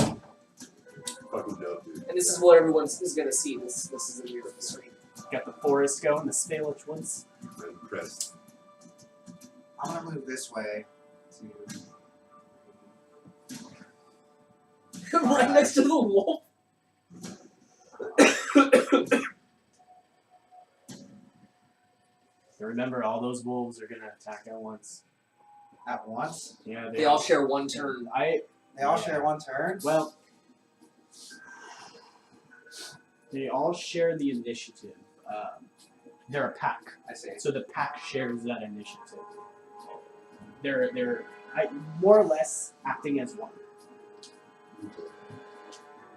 Fucking dope, dude. And this is what everyone is gonna see. This is the beautiful screen. Got the forest going, the Spalish ones. I'm impressed. I'm gonna move this way. Right next to the wolf. So remember, all those wolves are gonna attack at once. At once. Yeah, They all share one turn. They all share one turn. Well, they all share the initiative. They're a pack, I see. so the pack shares that initiative. They're more or less acting as one.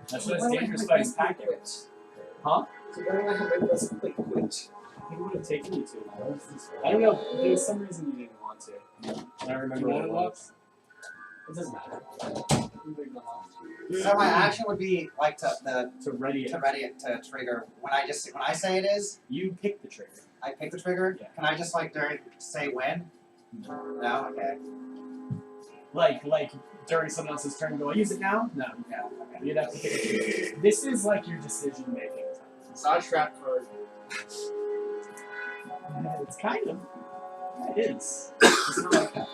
That's what's dangerous about his pack. Huh? So why don't I have my best play quit? It would have taken you to. I don't know. There was some reason you didn't want to. I don't remember what it was. It doesn't matter. So my action would be like to ready it. ready it to trigger when I say it is. You pick the trigger. I pick the trigger. Yeah. Can I just like say when? No. Okay. Like during someone else's turn, go, I use it now? No. Yeah. Okay. You'd have to pick a trigger. This is like your decision making time. It's not a trap card. It's kind of. It is. It's not like that.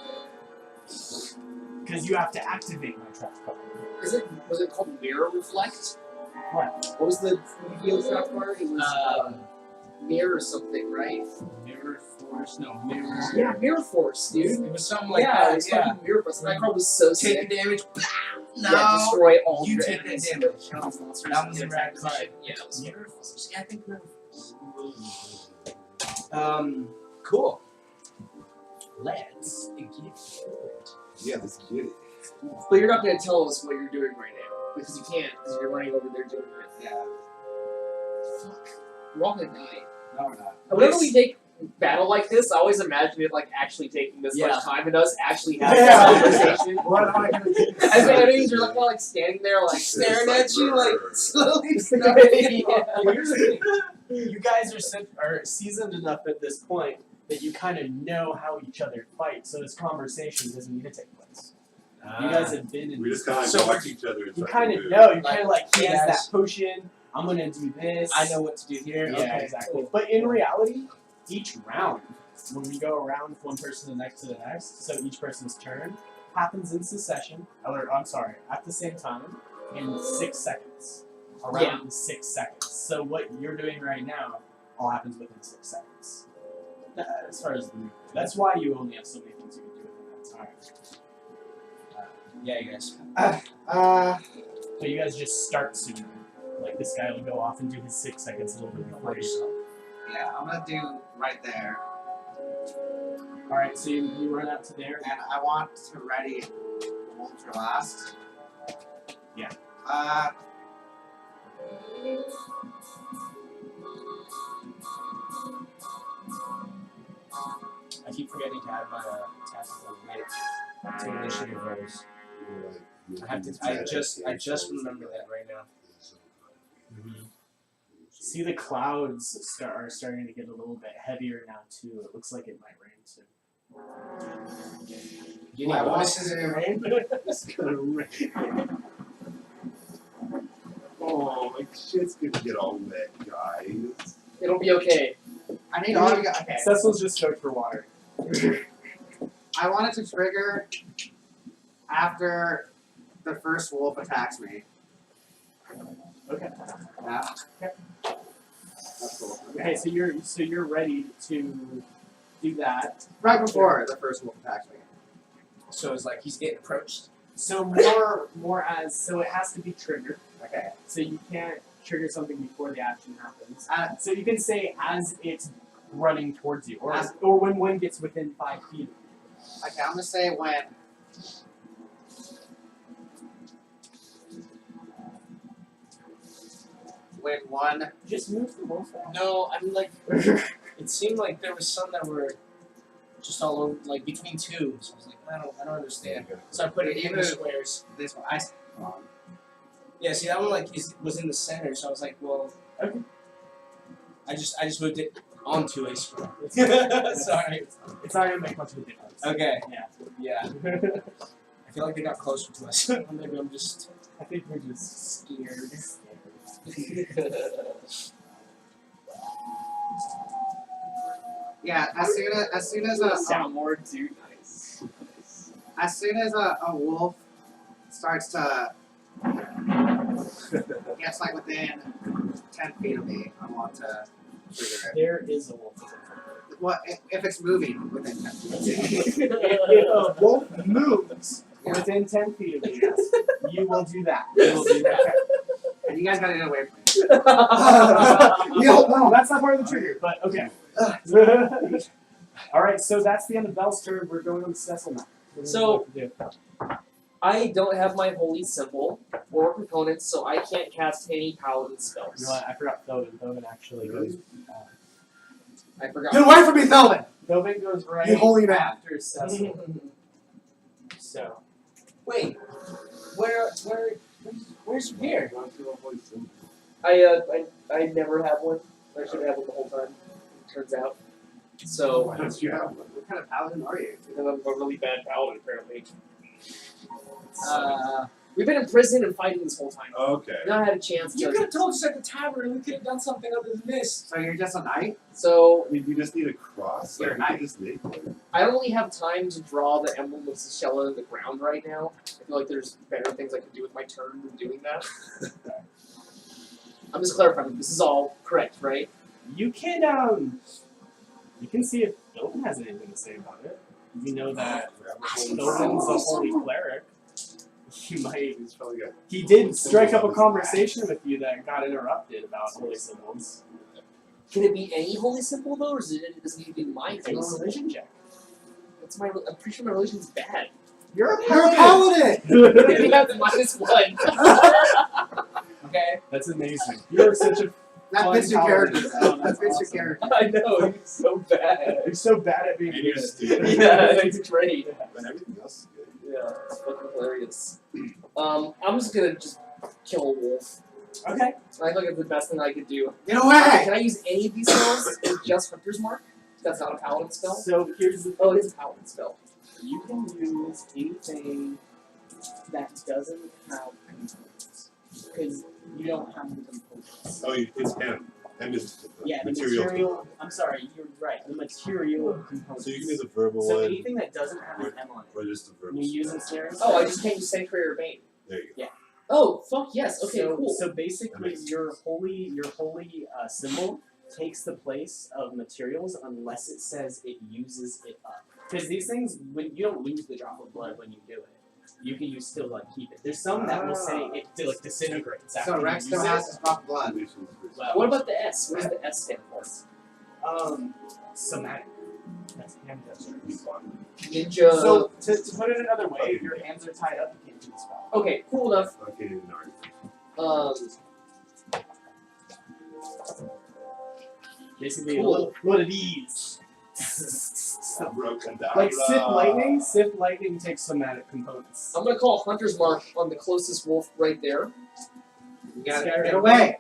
Because you have to activate my trap card. Was it called Mirror Reflect? What? What was the Yu-Gi-Oh trap card? It was Mirror something, right? Mirror Force, no, Mirror. Yeah, Mirror Force, dude. It was something like Yeah, it that. was fucking Mirror Force. That card was so sick. Take the damage. No. Yeah, destroy all You your take that enemies. damage. Monsters That in was the a attack rad card. position. Yeah, it was Mirror Force. Yeah, I think Mirror Force. Cool. Let's get to it. Yeah, let's get it. But you're not going to tell us what you're doing right now. Because you can't, because you're running over there doing it. Yeah. Fuck. We're all going to die. No, we're not. Whenever we take battle like this, I always imagine it like actually taking this Yeah. much time and us actually having Yeah. this conversation. What am I gonna do? As the enemies are like, kinda, like standing there, like staring at you, like slowly snowing. Here's the thing. You guys are seasoned enough at this point that you kind of know how each other fight, so this conversation doesn't need to take place. You guys have been in We just kind of So- watch each other. You kind of know. You kind of like, he has Yes. that potion. I'm gonna do this. I know what to do here. Yeah, Okay. exactly. But in reality, each round, when we go around one person to the next, so each person's turn happens in succession. Or I'm sorry, at the same time in 6 seconds. Around 6 seconds. So what you're doing right now all happens within 6 seconds. As far as the movement. That's why you only have so many things you can do within that time. Yeah, you guys. But you guys just start sooner. Like this guy will go off and do his 6 seconds a little bit before you. Yeah, I'm gonna do right there, Alright, so you run out to there. and I want to ready wolf for last. Yeah. I keep forgetting to add my tactical weight to initiative rolls. I have to. I just remember that right now. See, the clouds are starting to get a little bit heavier now too. It looks like it might rain soon. You need bonuses in your rain? It's gonna rain. Oh, my shit's gonna get all wet, guys. It'll be okay. I need all you guys. Okay. Cecil's just stoked for water. I want it to trigger after the first wolf attacks me. Okay. Yeah. That's cool. Okay, so you're ready to do that. Right before the first wolf attacks me. So it's like he's getting approached. So more as so it has to be triggered. Okay. So you can't trigger something before the action happens. Uh, So you can say as it's running towards you, or As- or when one gets within 5 feet. Okay, I'm gonna say when one. Just move the wolf out. No, I mean like it seemed like there was some that were just all over, like between two. So I was like, I don't understand. So I put it in the squares. This one. I. Yeah, see that one like was in the center, so I was like, well, Okay. I just moved it onto a scroll. Sorry. It's not gonna make much of a difference. Okay. Yeah. Yeah. I feel like they got closer to us. Maybe I'm just. I think we're just scared. Yeah, as soon as a Soundboard too nice. a wolf starts to gets like within 10 feet of me, I want to trigger it. There is a wolf. What if it's moving within 10 feet? If a wolf moves within 10 feet of you, you will do that. You will do that. And you guys gotta get away from me. No, that's not part of the trigger, but okay. Alright, so that's the end of Belle's turn. We're going on to Cecil now. What do So- we have to do? I don't have my holy symbol or components, so I can't cast any paladin spells. You know what? I forgot Thovin. Thovin actually goes. I forgot. Get away from me, Thelman! Thovin goes right You holy man. after Cecil. So. Wait, where's your hair? Gone through a holy symbol. I never had one. I should have one the whole time. Turns out. So Why don't you have one? What kind of paladin are you? I'm a really bad paladin apparently. Uh, We've been in prison and fighting this whole time. Okay. Not had a chance You to. could have told us at the tavern, and we could have done something other than this. so you're just a knight? So I mean, we just need a cross. You're Like, we nice. can just make one. I don't really have time to draw the emblem of Seychella in the ground right now. I feel like there's better things I could do with my turn than doing that. I'm just clarifying. This is all correct, right? You can see if Thovin has anything to say about it. You know that Thovin's a holy cleric. He might. He's probably got. He did strike up a conversation with you that got interrupted about holy symbols. Can it be any holy symbol though, or does it need to be my Make a holy symbol? religion check. That's my. I'm pretty sure my religion's bad. You're a You're a paladin! Maybe that's -1. Okay. That's amazing. You're such a. That fun fits your paladin. character. Oh, That that's fits awesome. your character. I know. He's so bad. You're so bad at being And you're good. stupid. Yeah, it's great. But everything else is good. Yeah, it's fucking hilarious. I'm just gonna kill a wolf. Okay. I think it's the best thing I could do. Get away! Can I use any of these spells or just Hunter's Mark? That's not a paladin spell? So here's the. Oh, it is a paladin spell. You can use anything that doesn't have components. Because you don't have the components. Oh, it's M. M is the Yeah, the material. material. I'm sorry, you're right. The material components. So you can use a verbal So one, anything that doesn't have an M on it. or just a verbal. You use ensnaring. Oh, I just can't use Sanctuary or Bane. There you go. Oh, fuck yes. Okay, so, cool. So basically, Nice. your holy symbol takes the place of materials unless it says it uses it up. Because these things, when you don't lose the drop of blood when you do it, you can still like keep it. There's some that will say it like disintegrates after So you Rex use still it. has his drop of blood. Well, What about the S? What does the S stand for? somatic. That's hand gestures. Ninja. So to put it another way, if your hands are tied up, you can't do the spell. Okay, cool enough. Okay, no. Basically, Cool. a little of these. Broken down. Like Sith Lightning takes somatic components. I'm gonna call Hunter's Mark on the closest wolf right there, You gotta Scary. get away!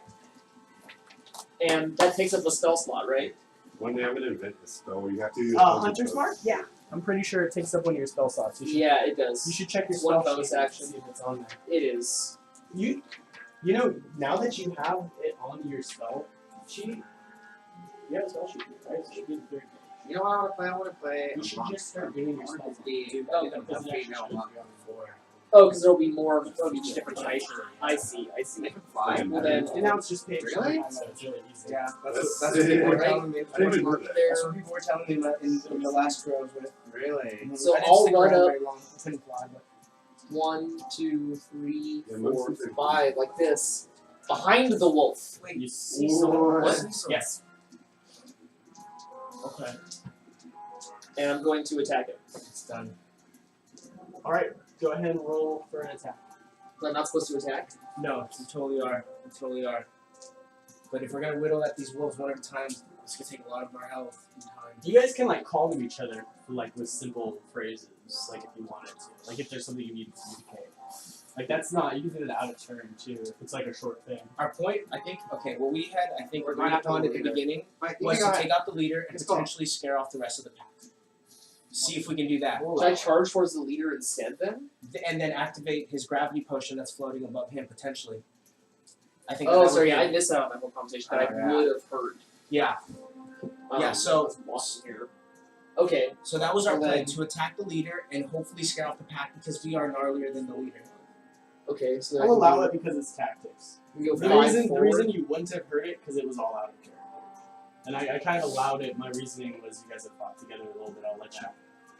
and that takes up a spell slot, right? When they haven't invented the spell, where you have to. Hunter's Mark? Yeah. I'm pretty sure it takes up one of your spell slots. You should, Yeah, it you does. should check your It's one spell bonus sheet and action. see if it's on there. It is. You know, now that you have it on your spell sheet, you have a spell sheet, right? It should be the third page. You know what I want to play? I want to play. You should just start doing your spell. Oh, Because it actually female shows you one. on the floor. Oh, because there'll be more of each different type. I see. They can fly. Well then, And now it's just page Really? so it's really easy. Yeah, That's that's what people were right. telling me. I didn't even know that. That's what people were telling me in the last crew I was with. Really? So I didn't I'll stick run around up- very long. I couldn't fly, but 1, 2, 3, Yeah, 4, most of the- 5, like this, behind the wolf. You see someone. What? Yes. Okay. And I'm going to attack it. It's done. Alright, go ahead and roll for an attack. I'm not supposed to attack. no, we totally are. We totally are. But if we're gonna whittle at these wolves one at a time, it's gonna take a lot of our health and time. You guys can like call to each other like with simple phrases, like if you wanted to. Like if there's something you need to communicate. Like that's not. You can do that out of turn too. If it's like a short thing. Our point, I think. Okay, what we had, I think, We're agreed not upon the at the leader. beginning But you was can to go ahead. take out the leader and Let's go. potentially scare off the rest of the pack. See if we can do that, Should I charge towards the leader instead then? and then activate his gravity potion that's floating above him potentially. I think. Oh, that would sorry, be- I missed out on my whole conversation that Oh, I yeah. would have heard. Yeah. Yeah, so- I was lost here. Okay. So that was our And plan: then- to attack the leader and hopefully scare off the pack because we are gnarlier than the leader. Okay, so I'll allow it because it's tactics. we go The 5 reason, the forward. reason you wouldn't have heard it because it was all out of character. And I kind of allowed it. My reasoning was you guys have thought together a little bit. I'll let you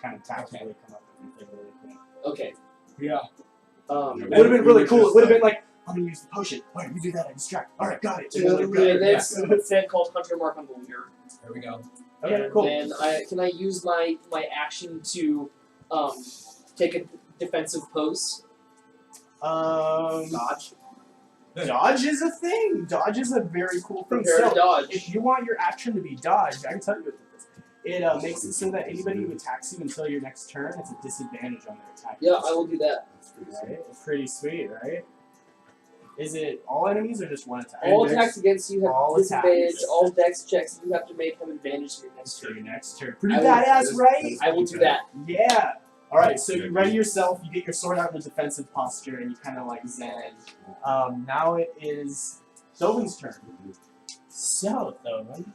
kind of tactically come up with anything really quick. Okay. Yeah. It would have been really cool. It would have been like, I'm gonna use the potion. Alright, you do that, I distract. Alright, got it. And then instead called Hunter Mark on the leader. There we go. Okay, And cool. then can I use my action to take a defensive pose? Dodge. Dodge is a thing. Dodge is a very cool thing. Prepare So, to dodge. if you want your action to be dodged, I can tell you what it is. It makes it so that anybody who attacks you until your next turn, it's a disadvantage on their attack. Yeah, I will do that. That's pretty sweet. Right? It's pretty sweet, right? Is it all enemies or just one attack? All dex- attacks against you have all disadvantage. attacks. All dex checks you have to make have advantage to your next For turn. your next turn. Pretty I will- badass, right? I will do that. Yeah. All right. So you ready yourself. You get your sword out in a defensive posture, and you kind of like zen. Now it is Thovin's turn. So Thovin.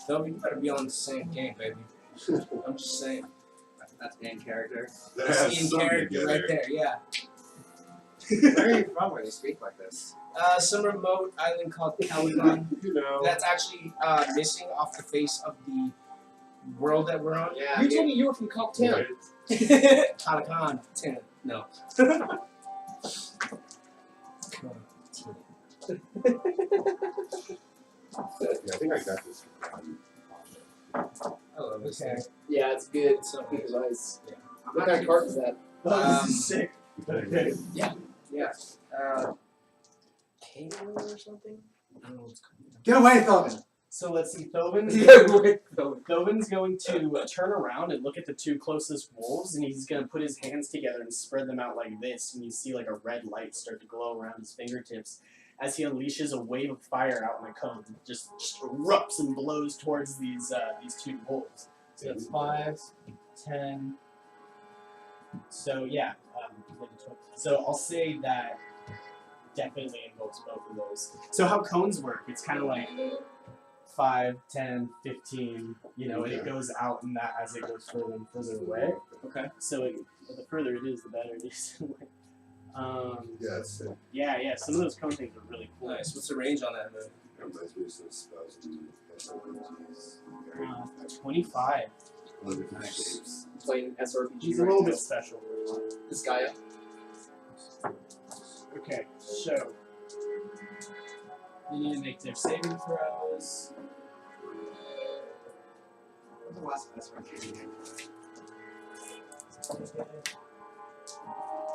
So you better be on the same game, baby. I'm just saying. That's in character. That's in Something character right there. Yeah. Where are you from where you speak like this? Some remote island called Caliban. You know. That's actually missing off the face of the world that we're on. Yeah. You told me you were from Comp Town. Right? Caliban. No. Yeah, I think I got this. I love this Okay. thing. Yeah, it's good. It's so Good good. advice. I'm What kind of card is that? Oh, this is sick. Okay. Yes. Kano or something? I don't know what it's called. Get away, Thoven! So let's see. Thovin's going to turn around and look at the two closest wolves, and he's going to put his hands together and spread them out like this, and you see like a red light start to glow around his fingertips as he unleashes a wave of fire out in the cone. Just erupts and blows towards these two wolves. So that's 5, 10. So yeah. So I'll say that definitely invokes both of those. So how cones work, it's kind of like 5, 10, 15, you know, and it goes out in that as it goes further and further away. Okay. So the further it is, the better it is. Yeah, it's sick. Yeah, some of those cone things are really cool. Nice. What's the range on that move? It reminds me of some spells and SRPGs. 25. All the different shapes. Playing SRPG. He's a right little now. bit special. This guy. Okay, so they need to make their saving throws. What's the last SRPG game?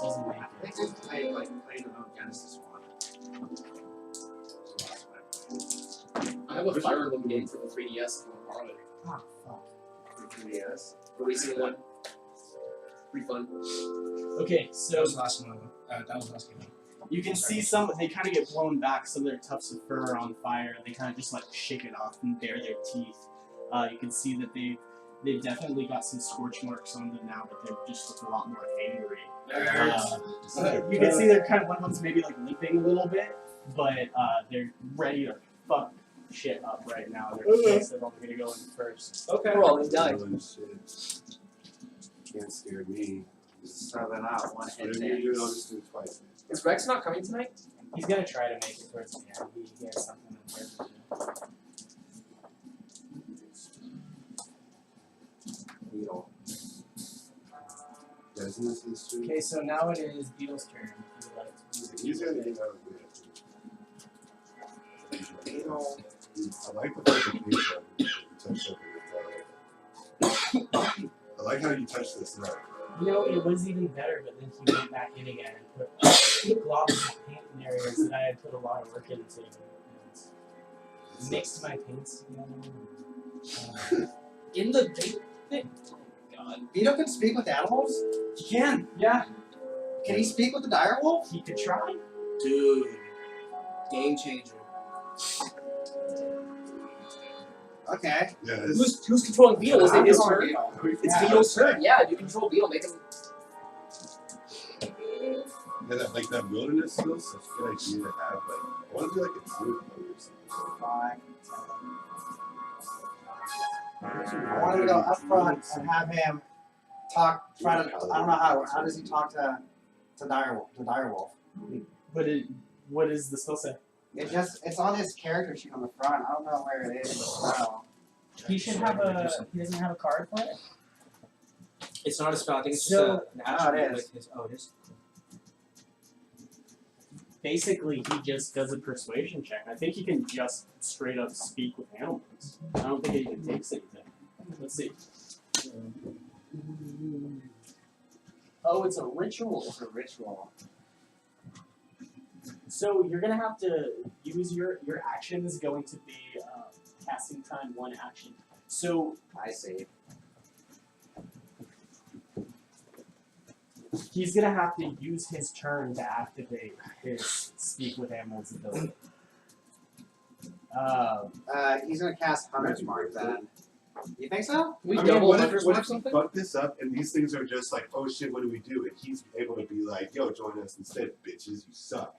Doesn't make I it. think I played the Genesis one. I have a Fire Emblem game for the 3DS. I'm gonna borrow it. Oh, fuck. For 3DS. A racing one. Pretty fun. Okay, That so was the last one. That was the last game. you can see some, they kind of get blown back, some of their tufts of fur are on fire, they kind of just like shake it off and bare their teeth. You can see that they've definitely got some scorch marks on them now, but they just look a lot more angry. You can see they're kind of, one of them's maybe like limping a little bit, but they're ready to fuck shit up right now. They're pissed that I'm gonna go in first. Okay. We're all gonna die. Villain shit. Can't scare me. So they're not one hit Whatever you do, I'll things. just do it twice. Is Rex not coming tonight? He's gonna try to make it towards the end. He has something in there to do. Beetle. Isn't this true? Okay, so now it is Beetle's turn. If you would like to do the He's gonna Beetle get out of the Beetle. I like the fact that you touch something with I like how you touch this right. You know, it was even better, but then he went back in again and put globs of paint in areas that I had put a lot of work into. And mixed my paints together. In the big thing? Oh my god. Beetle can speak with animals? You can, yeah. Can he speak with the direwolf? He could try. Dude, game changer. Okay. Yeah, Who's controlling Beetle? Is it his I'm turn? Beetle. It's Yeah. Beetle's turn. Yeah, you control Beetle. Make him. like that wilderness skill is such a good idea to have. Like, I want to do like a druid mode or something. 5, 10. I want to go up front and have him talk. Try to. I don't know how does he talk to direwolf? What is the spell say? It's on his character sheet on the front. I don't know where it is. No. He should have a. He doesn't have a card for it. It's not a spell. I think it's just So- an attribute it with his. Oh, it is. Basically, he just does a persuasion check. I think he can just straight up speak with animals. I don't think it even takes anything. Let's see. Oh, it's a ritual. It's a ritual. So you're gonna have to use your action is going to be casting time 1 action. So I see. he's gonna have to use his turn to activate his speak with animals ability. He's gonna cast Hunter's Mark then. You think so? We I mean, double what if Hunter's we Mark something? fuck this up and these things are just like, oh shit, what do we do? And he's able to be like, yo, join us instead, bitches, you suck.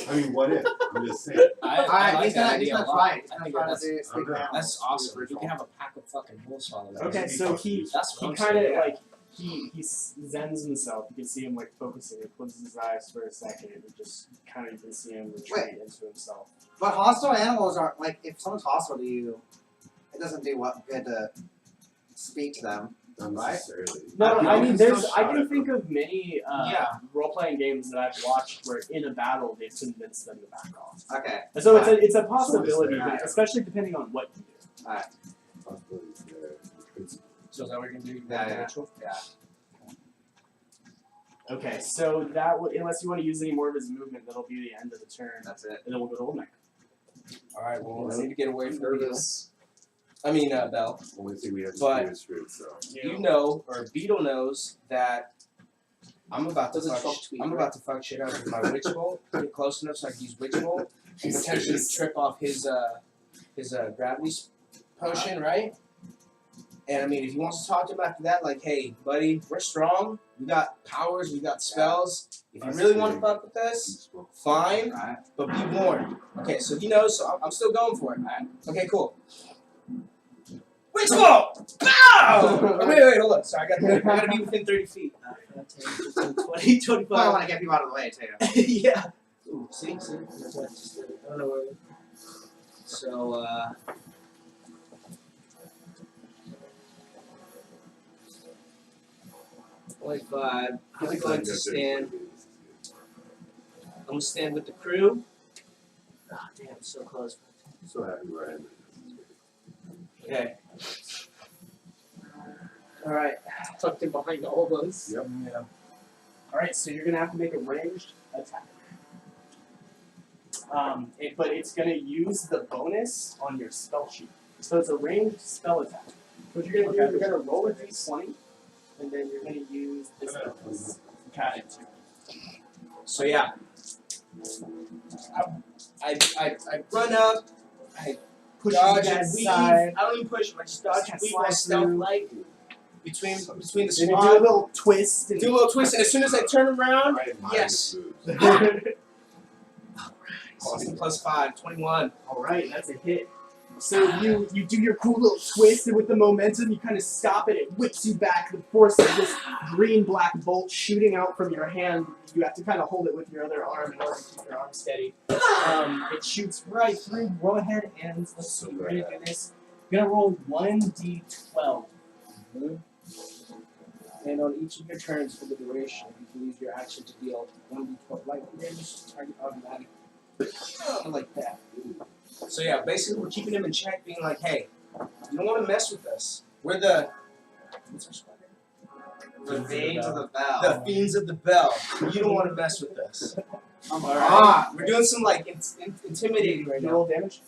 I mean, what if? I'm just saying. I He's like that gonna idea a lot. try it. He's I gonna think try to that's, do speak with animals. that's awesome. You can have a pack of fucking wolves following us. Okay, so he That's what I'm kind of saying. like he zens himself. You can see him like focusing. He closes his eyes for a second, and just kind of you can see him retreat into himself. But hostile animals are like if someone's hostile to you, it doesn't do good to speak to them. Not Right? necessarily. No, You I can mean, still I shout can at think them. of many role-playing games that I've watched where in a battle they've convinced them to back off. Okay. And so it's a possibility, Yeah. but especially depending on what you do. Possibilities there. So is that what you're gonna do? Yeah. Ritual? Yeah. Okay, so that would, unless you want to use any more of his movement, that'll be the end of the turn, That's it. and then we'll go to Olmec. All right. Well, I need to get away from Nervous. I mean, Bell. Only thing we have to But- do is fruit, so. You know, or Beetle knows that I'm about to Doesn't fuck. Trump tweet, I'm right? about to fuck shit up with my witch bolt. Get close enough so I can use witch bolt and potentially trip off his gravity potion, right? And I mean, if he wants to talk to him after that, like, hey, buddy, we're strong. We got powers. We got spells. If you really want to fuck with us, fine. Right. But be warned. Okay, so he knows. So I'm still going for it. Okay, cool. Witch bolt! Bow! Wait, hold on. Sorry, I gotta be within 30 feet. 10, 20, 25. Well, I want to get people out of the way too. Yeah. Ooh, see? I don't know where. So, 25. I'm going to stand. I'm gonna stand with the crew. Ah, damn, so close. So happy where I am. Okay. All right. Tucked in behind all of us. Yep. Yeah. Alright, so you're going to have to make a ranged attack. But it's going to use the bonus on your spell sheet. So it's a ranged spell attack. So what you're going to do, you're going to roll a d20, and then you're going to use this bonus. Okay. So yeah. I run up. I Push dodge you and guys weave. aside. I don't even push him. I just dodge and Kinda weave slide my stealth through. like between the Then you do a squad. little twist. And Do a little twist, and as soon as I turn around, I admire yes. this move. 16 plus 5, 21. Alright, that's a hit. So you do your cool little twist, and with the momentum, you kind of stop it. It whips you back. The force of this green-black bolt shooting out from your hand. You have to kind of hold it with your other arm in order to keep your arm steady. It shoots right through. Go ahead and let's see. We're gonna do this. You're gonna roll 1d12. And on each of your turns for the duration, you can use your action to deal 1d12 lightning damage to target automatically. Like that. So yeah, basically we're keeping him in check, being like, hey, you don't want to mess with us. We're the what's our squad name? The veins of the bell. The Fiends of the Bell. You don't want to mess with us. Oh my Alright. god. We're doing some like intimidating right You now. roll damage?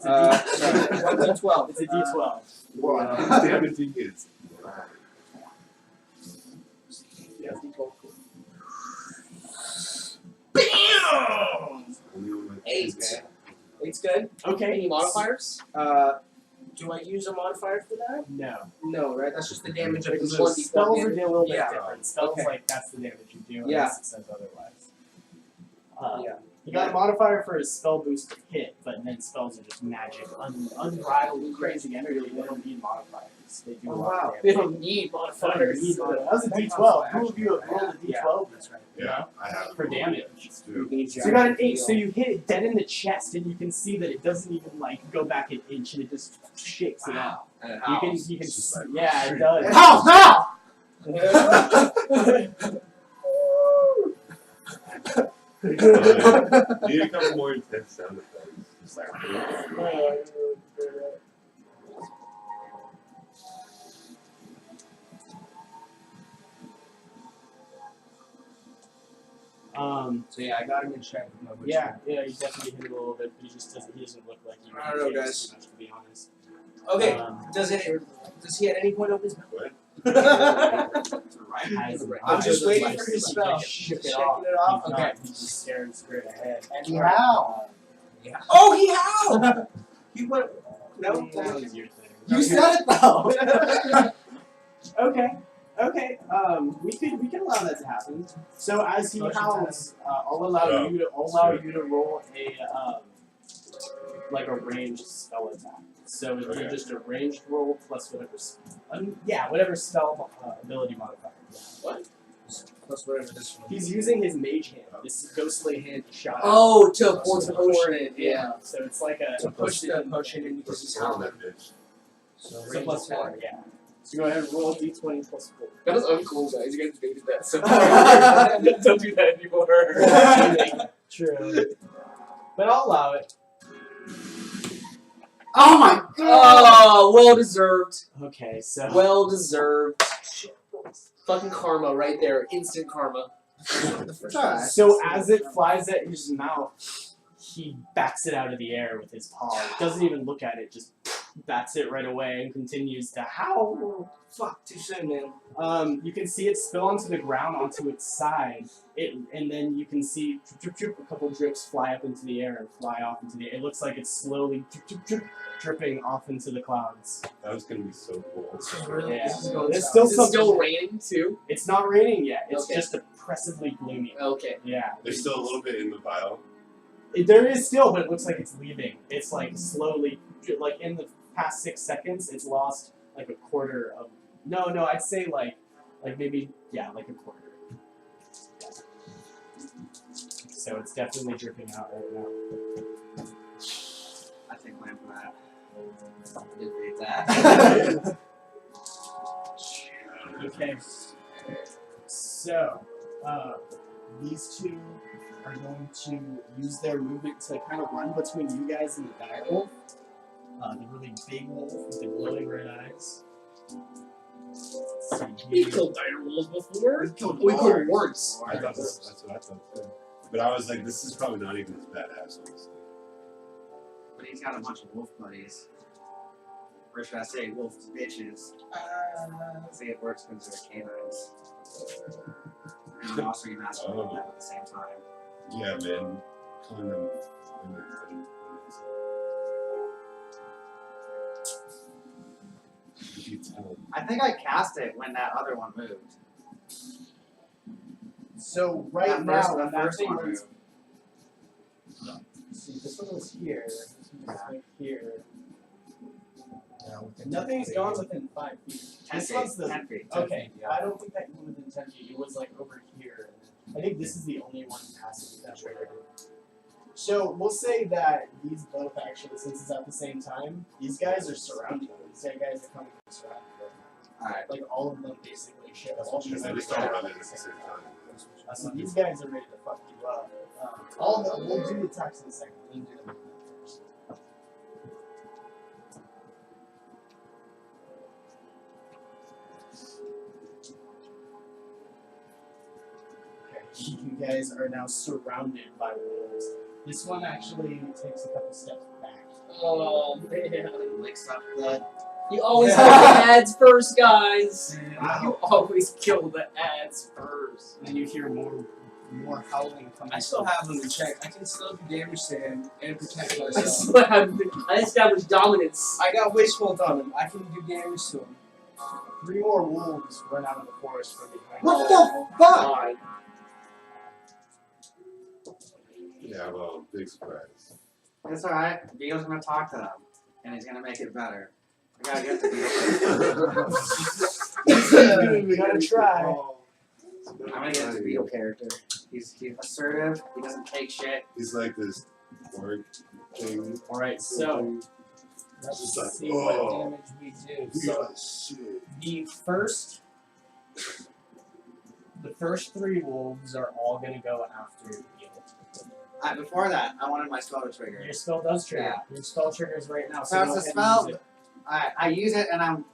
Sorry, 1d12. It's a d12. Damaging is. Yeah, D12. BAM! Only on my 8. kids. 8's good. Okay. Any modifiers? Do I use a modifier for that? No. No, right? That's just the damage of Because the the 1d4 spells are damage. a little bit Yeah. different. Spells Okay. like that's the damage you do Yeah. unless it says otherwise. Yeah. You got a modifier for his spell boost to hit, but then spells are just magic, unrivaled, crazy energy. They don't need modifiers. They do a lot of They damage. don't need That modifiers. was a D12. Who of you have rolled a D12? That's right. Yeah, I have. For damage. It's true. So you got an 8, so you hit it dead in the chest, and you can see that it doesn't even like go back an inch, and it just shakes it off. And it You can, howls. you can, It's just like, yeah, it shit. does. House now! You need a couple more intense sound effects. Just like, So yeah, I got him in check with my witch. Yeah, you definitely hit it a little bit, but he doesn't look like he I don't know, cares guys. too much, to be honest. Okay. Um, Does he at any point open his mouth? what? has I'm just eyes waiting like- for his like spell. Shook Just it off. shaking it off? He's Okay. not, he's just staring straight ahead. And how? Yeah. Oh, he howled! He went. No, That was your thing. You said it though! Okay. Okay. We can allow that to happen. So as he Motion howls, I'll allow you to roll a like a ranged spell attack. So it'll be Okay. just a ranged roll plus whatever whatever spell ability modifier. Yeah. What? Plus whatever this one. He's using his mage hand. This ghostly hand he shot. Oh, to out. force To the pour potion. it in. Yeah. So it's like a To push the potion in because What's he's the sound howling. that bitch? So it's a plus 4. Yeah. So go ahead and roll d20 plus 4. That was uncool, guys. You guys debated that. So don't do that anymore. True. But I'll allow it. Oh my god! Oh, well deserved. Okay, so Well deserved. Fucking karma right there. Instant karma. It's alright. so as it flies at his mouth, he bats it out of the air with his paw. Doesn't even look at it, just bats it right away and continues to howl. Fuck, too soon, man. You can see it spill onto the ground onto its side. And then you can see drip, drip, drip, a couple drips fly up into the air and fly off into the air. It looks like it's slowly drip, drip, drip, dripping off into the clouds. That was gonna be so cool. This is really. Yeah. This is going There's south. still Is it some- still raining too? It's not raining yet. It's Okay. just oppressively gloomy. Okay. Yeah. There's still a little bit in the vial. There is still, but it looks like it's leaving. It's like slowly, like in the past 6 seconds, it's lost like a quarter of. No, I'd say like maybe like a quarter. Yeah. So it's definitely dripping out right now. I take blame for that. Did read that. Okay. So, these two are going to use their movement to kind of run between you guys and the dire wolf. The really big wolf with the glowing red eyes. Let's see We here. killed dire wolves before. We killed We killed wargs. wargs. I thought that's what I thought too. But I was like, this is probably not even as badass, honestly. But he's got a bunch of wolf buddies. Or should I say wolf bitches? See, it works because they're canines. And also you master them at the same time. Yeah, man. Calling them women. You can tell. I think I cast it when that other one moved. So right That now, first- when the that first thing one was, moved. see, this one was here. This one was like here. Nothing's gone within 5 feet. 10 This feet. one's the 10 feet. okay. I don't think that went within 10 feet. It was like over here. I think this is the only one passing that way. So we'll say that these both actually, since it's at the same time, these guys are surrounding them. These guys are coming to surround them. Alright. Like all of them basically ship all Because they just started running at the same time. So these guys are ready to fuck you up. All the we'll do the attacks in a second. We'll do them first. Okay, you guys are now surrounded by wolves. This one actually takes a couple steps back. Oh man. Licks up the. You always kill the ads first, guys. You always kill the ads first. And you hear more more howling coming. I still have them in check. I can still do damage to him and protect I myself. still have- I established dominance. I got Witch Bolt on him. I can do damage to him. 3 more wolves run out of the forest from behind. What you. the fuck? God. Yeah, well, big surprise. It's alright. Beagle's gonna talk to them, and he's gonna make it better. We gotta get the Beagle. We gotta try. I'm gonna get the Beagle character. He's assertive. He doesn't take shit. He's like this orc thing. Alright, so Let's Just like, see oh. what damage we do. We So got shit. the first 3 wolves are all gonna go after you. Before that, I wanted my spell to trigger. Your spell does trigger. Yeah. Your spell triggers right now. So go it's a ahead and spell. use it. I use it and I'm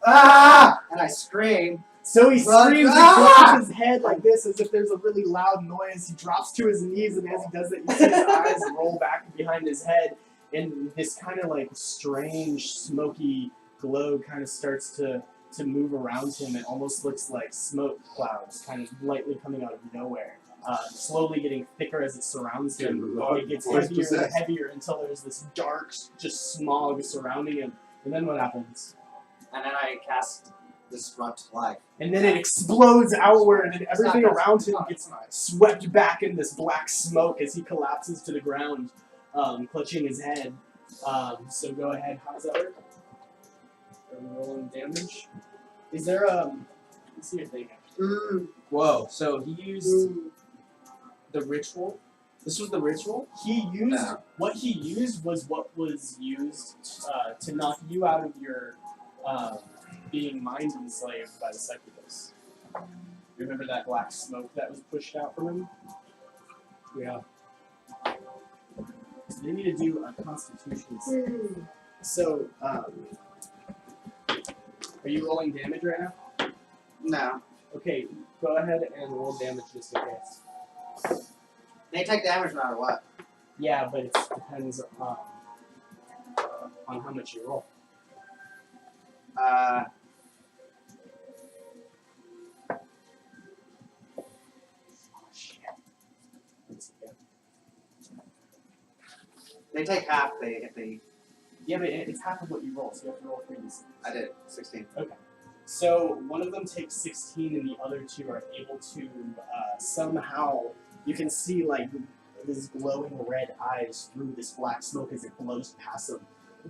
and I scream. So he Run. screams and Ah! puts his head like this as if there's a really loud noise. He drops to his knees, and as he does that, you see his eyes roll back behind his head, and this kind of like strange, smoky glow kind of starts to move around him. It almost looks like smoke clouds kind of lightly coming out of nowhere, slowly getting thicker as it surrounds him. It gets heavier and heavier until there's this dark, just smog surrounding him. And then what happens? And then I cast Disrupt Life. And then it explodes outward, and everything around him gets swept back in this black smoke as he collapses to the ground, clutching his head. So go ahead. How does that work? Are we rolling damage? Is there let's see your thing. whoa. So he used the ritual. This was the ritual. He used No. what he used was what was used to knock you out of your being mind enslaved by the succubus. Remember that black smoke that was pushed out from him? Yeah. So they need to do a constitution save. So, are you rolling damage right now? No. Okay, go ahead and roll damage just in case. They take damage no matter what. Yeah, but it depends on how much you roll. They take half. If they. Yeah, but it's half of what you roll, so you have to roll 3d6. I did 16. So one of them takes 16, and the other 2 are able to somehow. You can see like this glowing red eyes through this black smoke as it blows past them.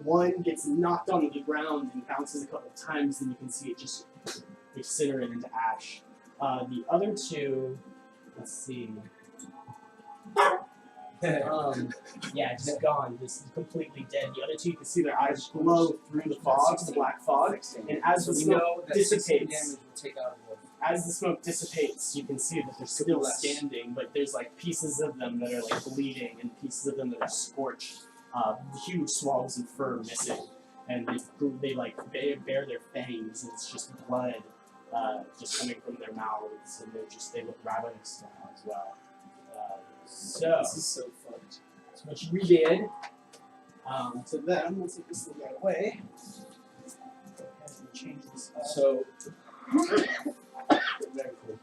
One gets knocked onto the ground and bounces a couple of times, and you can see it just incinerate into ash. The other 2, let's see. Yeah, just gone, just completely dead. The other 2, you can see their eyes glow through the fog, the black fog, and as the We smoke know that 16 dissipates, damage will take out a wolf. as the smoke dissipates, you can see that they're still Less. standing, but there's like pieces of them that are like bleeding and pieces of them that are scorched. Huge swabs of fur missing, and they like bare their fangs, and it's just blood just coming from their mouths, and they look ravenous now as well. So This is so fucked. that's what we did to them. Let's take this thing right away. As we change this up. So Very cool.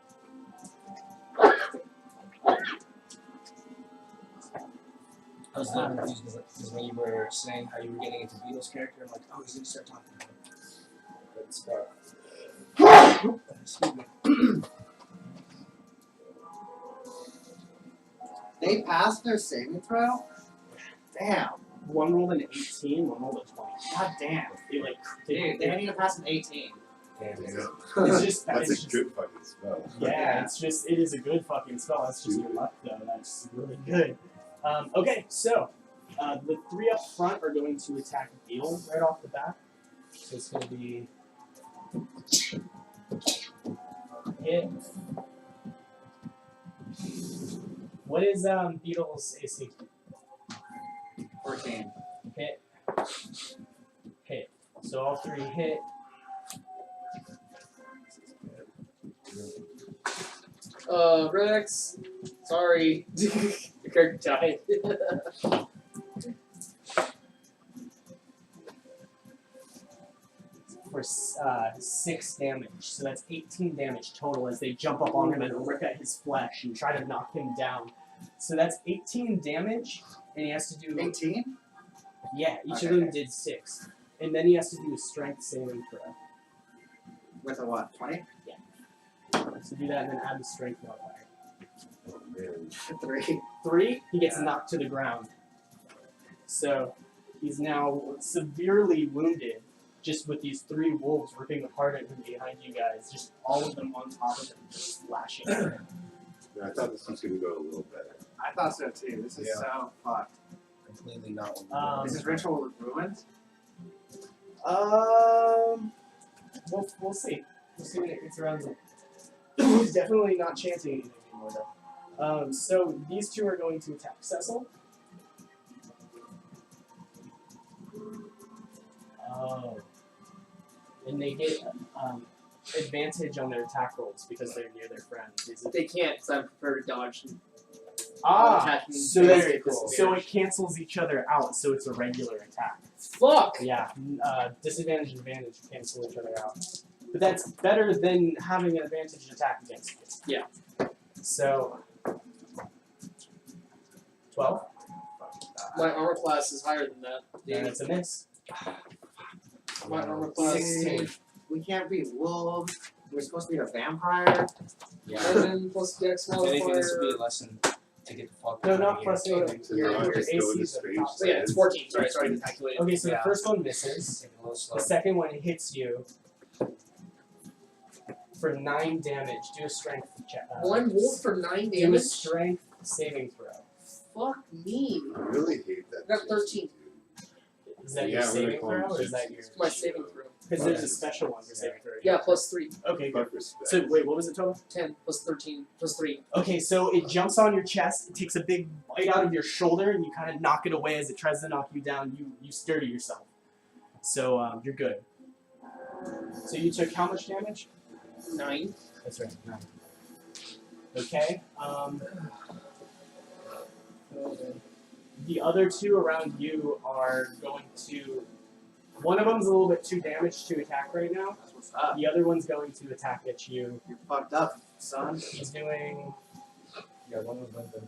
I was a little confused because when you were saying how you were getting into Beetle's character, I'm like, oh, he's gonna start talking about it. But start. Excuse me. They passed their saving throw? Damn. One rolled an 18, one rolled a 20. God damn. They like Dude, they need to pass an 18. Damn, Yeah. it's just That's it's a just, good fucking spell. yeah, it is a good fucking spell. That's just your luck though. That's really good. Okay, so the 3 up front are going to attack Beetle right off the bat. So it's gonna be hit. What is Beetle's AC? 14. Hit. Hit. So all 3 hit. Rex. Sorry. Your character died. for 6 damage. So that's 18 damage total as they jump up on him and rip at his flesh and try to knock him down. So that's 18 damage, and he has to do 18? Yeah, each of Okay. them did 6. And then he has to do a strength saving throw. With a what? 20? So do that and then add the strength modifier. Oh man. 3. 3, he gets Yeah. knocked to the ground. So he's now severely wounded just with these 3 wolves ripping apart at him behind you guys. Just all of them on top of him, just slashing at him. Yeah, I thought this was gonna go a little better. I thought so too. This is Yeah. so fucked. Completely not what we Um, Is this ritual with ruins? We'll see. We'll see when it gets around to He's definitely not chanting anything anymore though. So these 2 are going to attack Cecil. Oh. And they get advantage on their attack rolls because they're near their friends. Is it- They can't, because I'm prepared to dodge. And Ah, so Very that's cool. so it cancels each other out, so it's a regular attack. fuck! Yeah, disadvantage and advantage cancel each other out. But that's better than having an advantage attack against you. Yeah. So 12. My armor class is higher than that. And it's a miss. My armor class 16. We can't beat wolves. We're supposed to be a vampire. Yeah. 11 plus dex If anything, this would be a modifier. lesson to get the fuck No, out not of plus here. anything. So Your now I your just go AC into is at the space. top. So yeah, it's 14. Sorry, to calculate. Okay, so the Yeah. first one misses. Take it a little slow. The second one hits you for 9 damage. Do a strength check. One wolf for 9 Do a damage? strength saving throw. Fuck me. I really hate that. Got shit, 13. dude. Is that Yeah, your I'm gonna saving call throw, him or is that your? My saving throw. Because there's a special one for saving throw. Yeah, plus 3. Okay, good. Fuck respect. So wait, what was it total? 10 plus 13 plus 3. Okay, so it jumps on your chest, it takes a big bite out of your shoulder, and you kind of knock it away as it tries to knock you down. You sturdy yourself. So you're good. So you took how much damage? 9. That's right, 9. Okay. The other 2 around you are going to. One of them's a little bit too damaged to attack right now. That's what's up. The other one's going to attack at you. You're fucked up, son. He's doing Yeah, one of them.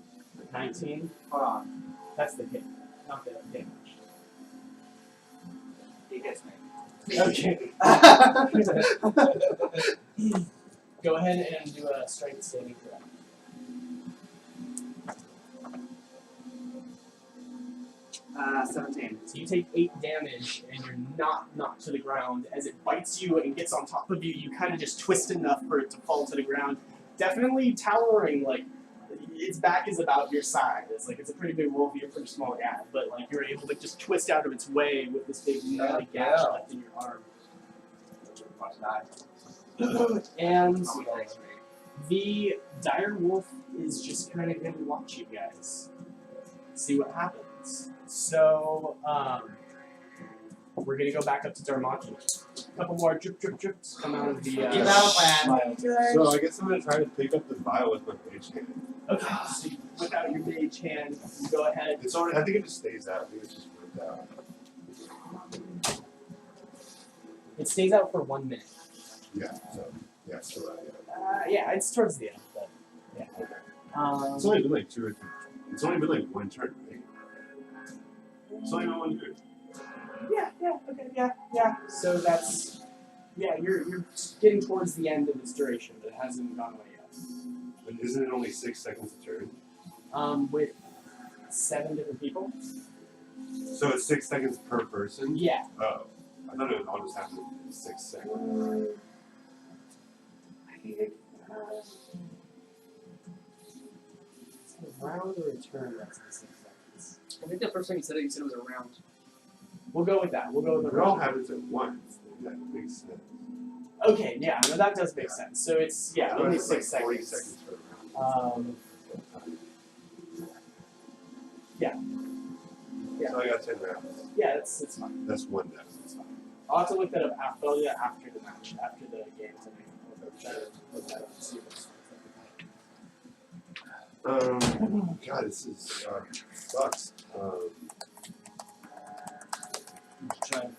19. Hold on. That's the hit, not the damage. He hits me. Okay. Go ahead and do a strength saving throw. Uh, 17. So you take 8 damage and you're not knocked to the ground. As it bites you and gets on top of you, you kind of just twist enough for it to fall to the ground. Definitely towering, like, its back is about your size. Like, it's a pretty big wolf, you're a pretty small guy. But, like, you're able to just twist out of its way with this big gnarly gash Yeah. left in your arm. Watch that. And Oh, he likes me. the dire wolf is just kind of going to watch you guys. See what happens. So, we're going to go back up to Darmaki. A couple more drips come out of the Keep battle plan. So I guess I'm gonna try to pick up the vial with my mage hand. Okay, so you whip out your mage hand, you go ahead. It's already. I think it just stays out. I think it's just ripped out. It stays out for 1 minute. Yeah. So yeah, still out. Yeah. Yeah, it's towards the end, but yeah. It's only been like 2 or 3. It's only been like 1 turn, right? It's only been 1 turn. Yeah. So that's, you're getting towards the end of this duration, but it hasn't gone away yet. But isn't it only 6 seconds a turn? With 7 different people. So it's 6 seconds per person. Yeah. Oh, I thought it would all just happen in 6 seconds. I think it's a round or a turn that's in 6 seconds. I think the first time you said it was a round. We'll go with that. We'll go with the It all round. happens at once. That makes sense. Okay, yeah, no, that does make sense. So it's, I thought only it was 6 like 40 seconds. seconds per round. Yeah. So I got 10 rounds. Yeah, it's fine. That's 1 death. It's fine. I'll have to look that up after, after the match, after the game tonight. I'll try to look that up and see what's God, this is sucks. try to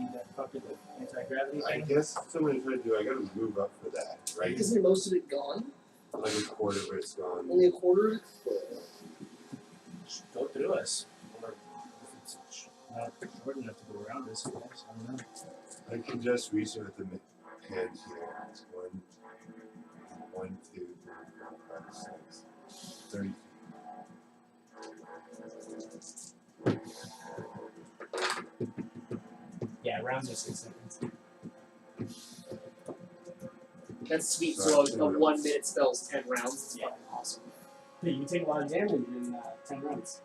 speed that fucker with anti-gravity I thing? guess somebody tried to do. I gotta move up for that, right? Isn't most of it gone? Like a quarter where it's gone. Only a quarter? Just go through us. Or if it's not short enough to go around us, I guess. I don't know. I can just reach it with the hand here. It's 1, 2, 3, 4, 5, 6, 30 feet. Yeah, rounds are 6 seconds. That's sweet. Sorry, So a 1 minute spell's 10 rounds. It's Yeah. fucking awesome. Hey, you can take a lot of damage in 10 rounds.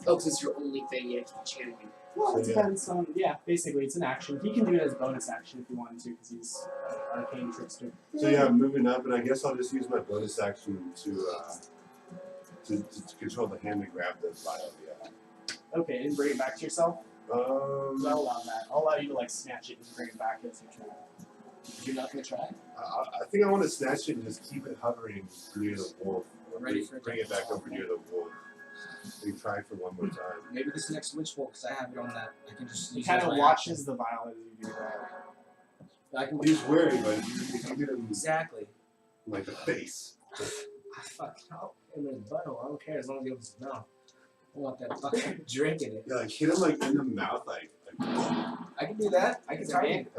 Oh, because it's your only thing you have to be channeling. Well, it So, yeah. depends on, yeah, basically it's an action. He can do it as a bonus action if he wanted to, because he's arcane trickster. So yeah, I'm moving up, and I guess I'll just use my bonus action to control the hand and grab the vial. Yeah. Okay, and bring it back to yourself? I'll Um, allow that. I'll allow you to, like, snatch it and bring it back as you try. You're not gonna try? I think I want to snatch it and just keep it hovering near the wolf. Or Ready for it to bring it back over near the wolf. We try for one more time. Maybe this next witch wolf, because I have it on that. I can just He use kind it as of my watches the vial as you do that. action. I can He's wary, but if you get him exactly. like the face. Fuck, I'll in his butthole. I don't care as long as he opens his mouth. I want that fucking drink in it. Yeah, like hit him like in the mouth, like I can do that. I can target.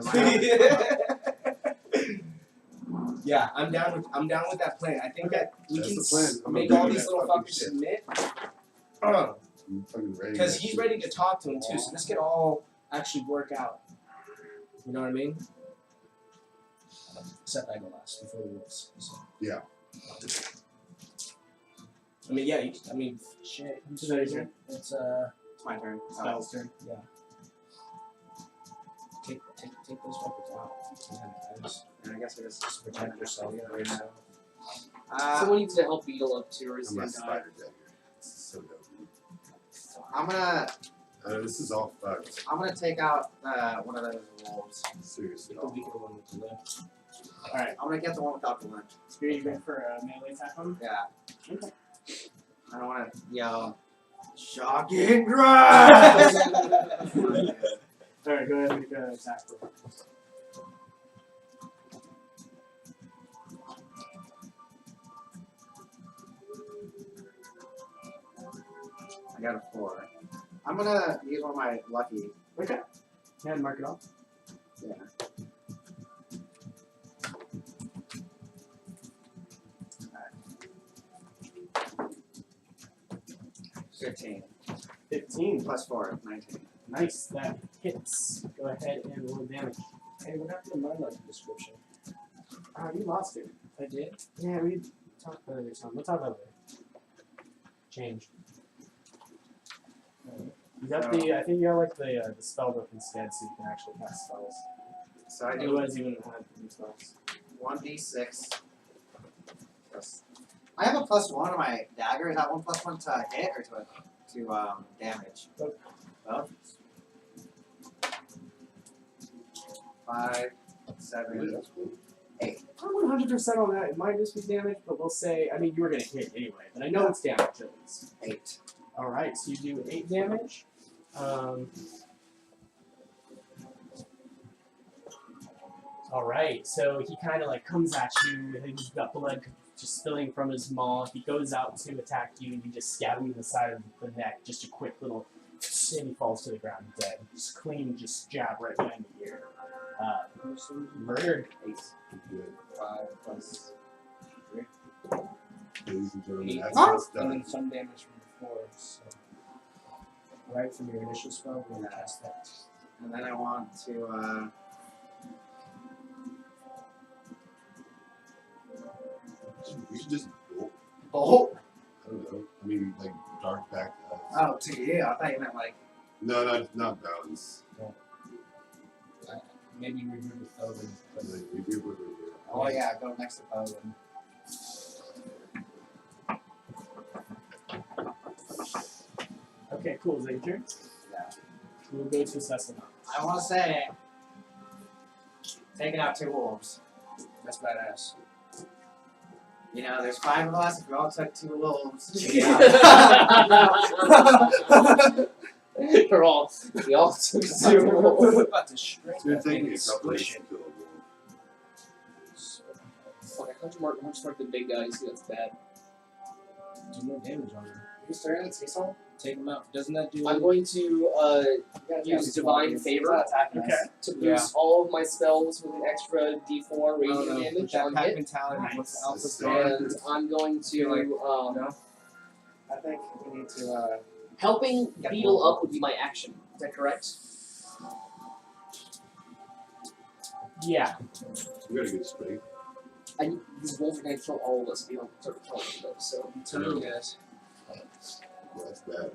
Yeah, I'm down with that plan. I think that we That's can the plan. I'm make gonna all do these that little fucking fuckers shit. submit. I'm fucking ready. Because to he's shoot. ready to talk to him too, so this could all actually work out. You know what I mean? Except I go last before the wolves. So. Yeah. I mean, yeah. Shit. Is that your turn? It's It's my turn. Spell's turn. take those fuckers out if you can, guys. And I guess I just Just protect yourself. Yeah. Someone needs to help Beetle up too, or is I'm he a gonna die? spider dagger. This is so dope. I'm gonna This is all fucked. take out one of those wolves. Seriously. Take the weaker one with the left. Alright, I'm gonna get the one without the limp. Spirit, you ready for a melee attack on him? Yeah. Okay. I don't want to yell, shocking grass! Alright, go ahead and make an attack. I got a 4. I'm gonna use one of my lucky. Okay. Yeah, and mark it off. Yeah. 15. 15. Plus 4, 19. Nice, that hits. Go ahead and roll damage. Hey, what happened to my lucky description? You lost it. I did. Yeah, we talked about it this time. We'll talk about it later. Change. You got the, I think you got like the spell book instead, so you can actually cast spells. So I do Otherwise, you wouldn't have any spells. 1d6. Plus. I have a +1 on my dagger. Is that 1 + 1 to hit or to damage? Both. Both. 5, 7, That's cool. 8. I'm 100% on that. It might just be damage, but we'll say, I mean, you were going to hit anyway, but I know it's damage at least. 8. Alright, so you do 8 damage. Alright, so he kind of like comes at you, and he's got blood just spilling from his maw. He goes out to attack you, and you just stab him in the side of the neck, just a quick little, and he falls to the ground dead. Just clean, just jab right behind the ear. Murdered. 8. Good. 5 plus 3. Ladies and gentlemen, 8, that's what's and done. then some damage from before. So. Right from your initial spell, we're gonna Yeah. cast that. And then I want to, We should just bolt. bolt. I don't know. I mean, like dark back to us. Oh, to you. I thought you meant like. No, not bounds. Maybe review with Tavern, but Like, we do what we do. Oh, yeah, go next to Bowen. Okay, cool. Is that your turn? Yeah. We'll go to Cecil now. I want to say. Taking out 2 wolves. that's badass. You know, there's 5 of us. If we all took 2 wolves. we all took 0. I'm about to strike So you're that thing taking and a couple squish hits it. to kill a wolf. Fuck, I hunch mark the big guy. See, that's bad. Do more damage on him. Who's turn? Say something? Take him out. Doesn't that do? I'm going to use Divine Favor Okay. to boost all of my spells with an extra D4 I don't radiant know. With damage that on pack hit. mentality, Nice. what's the alpha This is star? And I'm going to No? I think we need to. helping Get Beetle more. up would be my action. Is that correct? Yeah. You got a good strength. These wolves are going to kill all of us if we don't start killing them, though. So Turn, guys. Yeah, that's bad.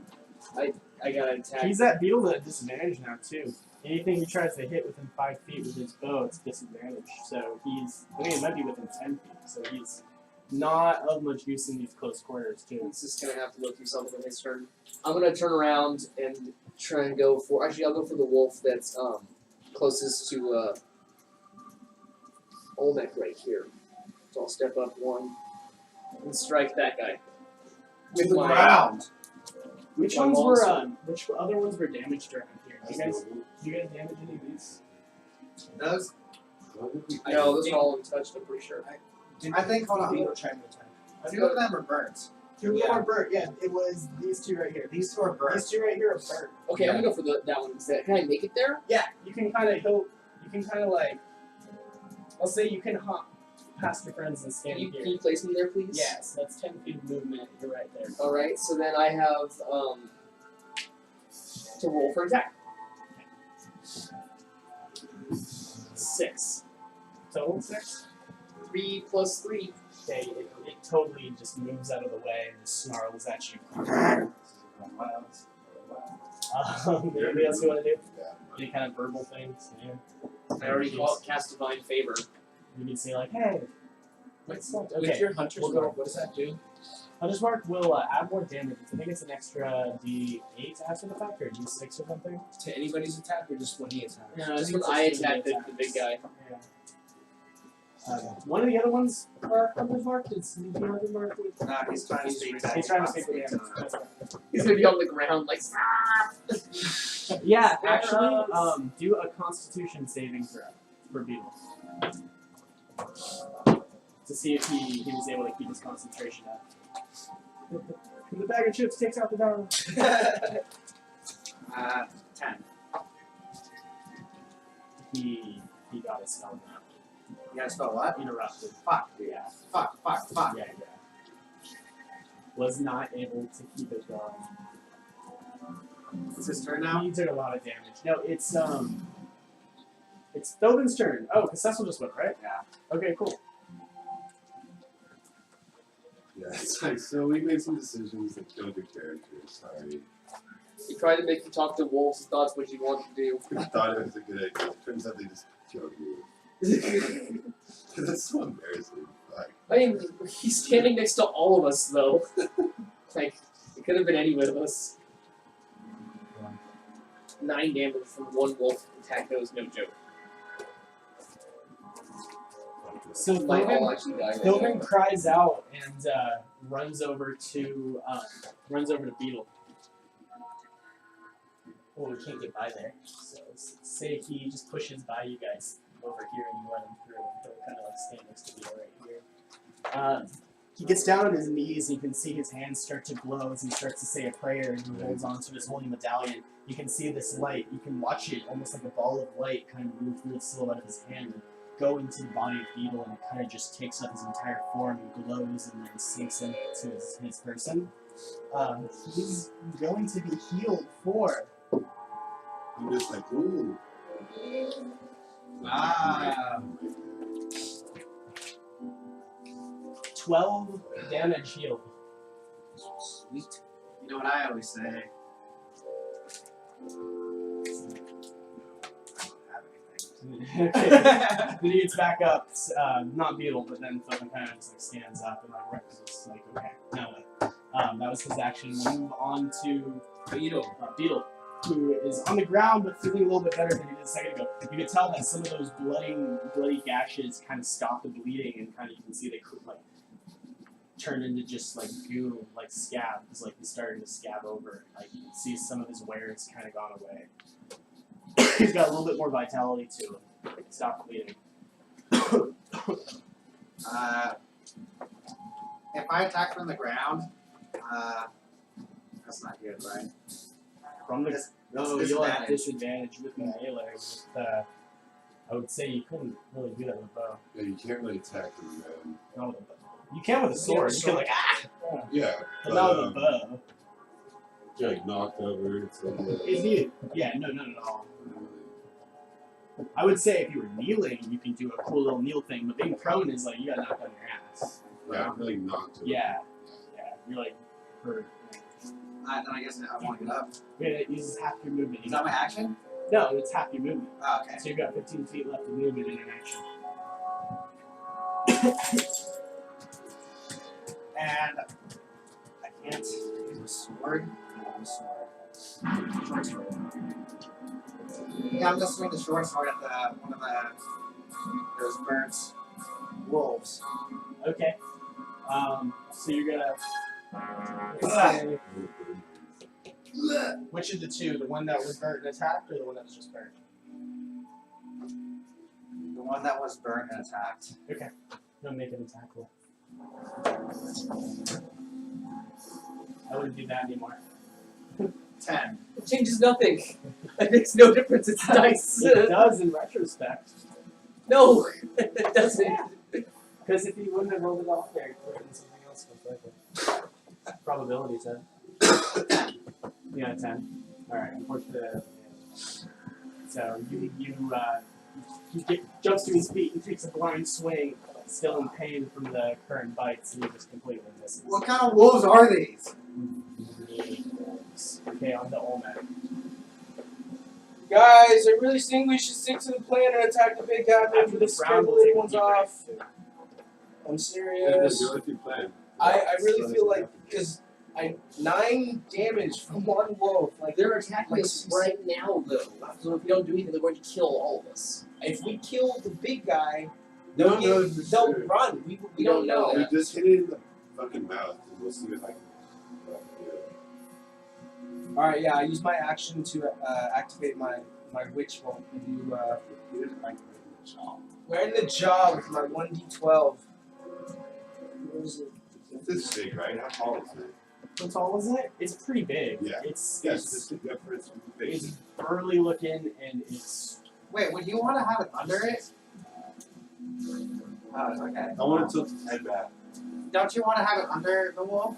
I got to attack. He's at Beetle at a disadvantage now too. Anything he tries to hit within 5 feet with his bow, it's disadvantage. So he's, I mean, it might be within 10 feet. So he's not of much use in these close quarters too. It's just gonna have to go through something on his turn. I'm gonna turn around and try and go for. Actually, I'll go for the wolf that's closest to Olmec right here. So I'll step up 1 and strike that guy. To the my- ground! Which One ones long were? sword. Which other ones were damaged around here? Do you guys damage any of these? Those? No, those are all untouched. I'm pretty sure. I think, hold on. Beetle trying to attack. Two of them are burnt. Two Yeah. more burnt. Yeah, it was these two right here. These two are burnt. These two right here are burnt. Okay, I'm gonna go for that one instead. Can I make it there? Yeah, you can kind of You can kind of like. I'll say you can hop past your friends and Can stand you, here. can you place me there, please? Yes, that's 10 feet of movement. You're right there. All right. So then I have to roll for attack. 6. Total 6? 3 plus 3. Okay, it totally just moves out of the way and just snarls at you. Anybody else you want to do? Any kind of verbal things? Yeah. I already cast Divine Favor. You can say like, hey, what's up? Okay. With your hunter's we'll go- mark, what does that do? Hunter's Mark will add more damage. I think it's an extra D8 after the fact, or D6 or something. To anybody's attack or just when he attacks? Just when I attack the big guy. Yeah. One of the other ones are Hunter's Mark. Is Hunter's Mark? Nah, he's trying to speak He's trying to speak with to damage. He's gonna be on the ground like. Yeah, actually, do a Constitution saving throw for Beetle to see if he was able to keep his concentration up. The bag of chips takes out the dog. 10. He got his spell now. You gotta spell what? Interrupted. Fuck. Yeah. Fuck. Yeah. Was not able to keep it going. It's his turn now? He took a lot of damage. No, it's Tobin's turn. Oh, because Cecil just went, right? Yeah. Okay, cool. Yeah, it's like, so we made some decisions that killed your character. Sorry. He tried to make you talk to wolves. Thought what you wanted to do. I thought it was a good idea. Turns out they just killed you. That's so embarrassing. Like, I mean, he's standing next to all of us, though. Like, it could have been any one of us. 9 damage from one wolf attack. That was no joke. So Might all Tobin, actually die. Tobin cries out and runs over to Beetle. Oh, we can't get by there. So say he just pushes by you guys over here and you run him through. He'll kind of like stand next to Beetle right here. He gets down on his knees and you can see his hands start to glow as he starts to say a prayer and he holds on to his holy medallion. You can see this light. You can watch it almost like a ball of light kind of move through the silhouette of his hand and go into the body of Beetle, and it kind of just takes up his entire form and glows and then sinks into his person. He's going to be healed for I'm just like, ooh. Ah. 12 damage healed. Sweet. You know what I always say? Okay. Then he gets back up, not Beetle, but then Tobin kind of just like stands up and like just like, okay, now what? That was his action. We'll move on to Beetle, who is on the ground but feeling a little bit better than he did a second ago. You can tell that some of those bloody gashes kind of stop the bleeding, and kind of you can see they like turned into just like goo, like scab. It's like he's starting to scab over. Like you can see some of his wear has kind of gone away. He's got a little bit more vitality to him. Stop bleeding. If I attack from the ground, that's not good, right? From the no, It's you'll have disadvantage. disadvantage with the melee. With, I would say you couldn't really do that with a bow. Yeah, you can't really attack them, man. Not with a bow. You can with a sword. You can like Yeah, but not with a bow. you're like knocked over. It's like, Is he? Yeah, no, not at all. I would say if you were kneeling, you can do a cool little kneel thing, but being prone is like you got knocked on your ass. yeah, really knocked over. Yeah, you're like hurt. Then I guess I want to get up. Yeah, it uses half your movement. Is that my action? No, it's half your movement. Oh, okay. So you've got 15 feet left of movement in an action. And I can't use a sword. Short sword. Yeah, I'm just swinging the short sword at one of those burnt wolves. Okay. So you're gonna. Which of the two? The one that was burnt and attacked, or the one that was just burnt? The one that was burnt and attacked. Okay. No, make an attack roll. I wouldn't do that anymore. 10. It changes nothing. It makes no difference. It's dice. It does in retrospect. No, it doesn't. Because if you wouldn't have rolled it off there, it would have been something else completely. Probability 10. Yeah, 10. Alright, unfortunately. So he jumps to his feet and takes a blind swing, still in pain from the current bites, and he just completely misses. What kind of wolves are these? Okay, on the Olmec. Guys, I really think we should stick to the plan and attack the big guy. After Maybe this scare round, the we'll little take a ones deep off. break. I'm Yeah, serious. go with your plan. I really feel like because 9 damage from one wolf. Like They're attacking like us right now, though. So if we don't do anything, they're going to kill all of us. if we kill the big guy, We don't know for they'll sure. run. We don't know. We just hit it in the fucking mouth, and we'll see if I can. All right, yeah. I use my action to activate my witch bolt and do. We're in the jaw with my 1d12. It's big, right? How tall is it? How tall is it? It's pretty big. Yeah. It's Yes, it's, it's big for its face. it's burly looking and it's Wait, would you want to have it under it? Oh, okay. I want to tilt its head back. Don't you want to have it under the wolf?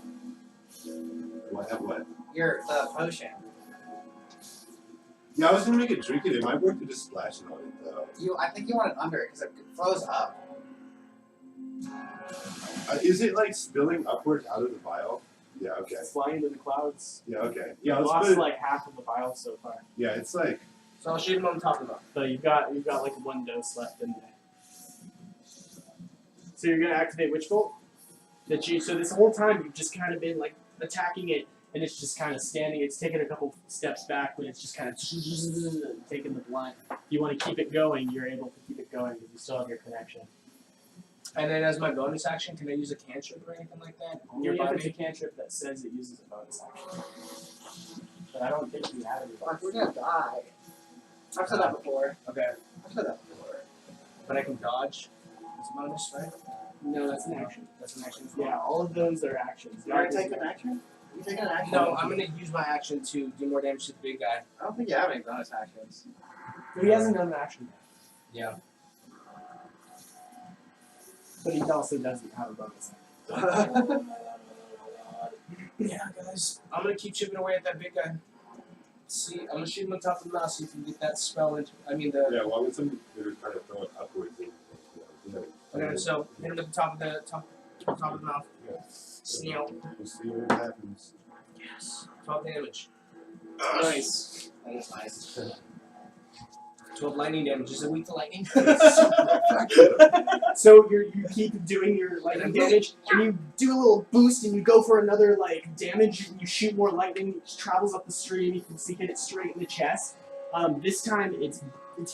What? Have what? The potion. Yeah, I was gonna make it drink it. It might work to just splash it on it, though. I think you want it under it because it flows up. Is it like spilling upwards out of the vial? Yeah. Okay. it's flying into the clouds. Yeah. Okay. You Yeah. Let's lost put it. like half of the vial so far. Yeah. It's like. So I'll shoot him on top of them. So you've got like one dose left in there. So you're gonna activate Witch Bolt? So this whole time you've just kind of been like attacking it and it's just kind of standing, it's taken a couple steps back, but it's just kind of taking the blunt. If you want to keep it going, you're able to keep it going because you still have your connection. And then as my bonus action, can I use a cantrip or anything like that? Only if Nearby it's a me? cantrip that says it uses a bonus action. But I don't think you have any. Fuck, we're gonna die. I've said that before. Okay. I've said that before. But I can dodge. It's a bonus, right? No, that's an action. That's an action. Yeah, all of those are actions. You want to take an action? You taking an action? No, I'm gonna use my action to do more damage to the big guy. I don't think you have any bonus actions. He hasn't done an action yet. Yeah. But he also doesn't have a bonus action. Yeah, guys. I'm gonna keep chipping away at that big guy. See, I'm gonna shoot him on top of the mouth, see if we can get that spell into. I mean the. Yeah. Why would somebody try to throw it upwards? Okay, so hit him at the top of the top of the mouth. Yeah. Snail. We'll see what happens. Yes. 12 damage. Nice. That is nice. 12 lightning damage. Is it weak to lightning? So you keep doing your lightning damage, and you do a little boost, and you go for another like damage. You shoot more lightning. It travels up the stream. You can see hit it straight in the chest. This time it's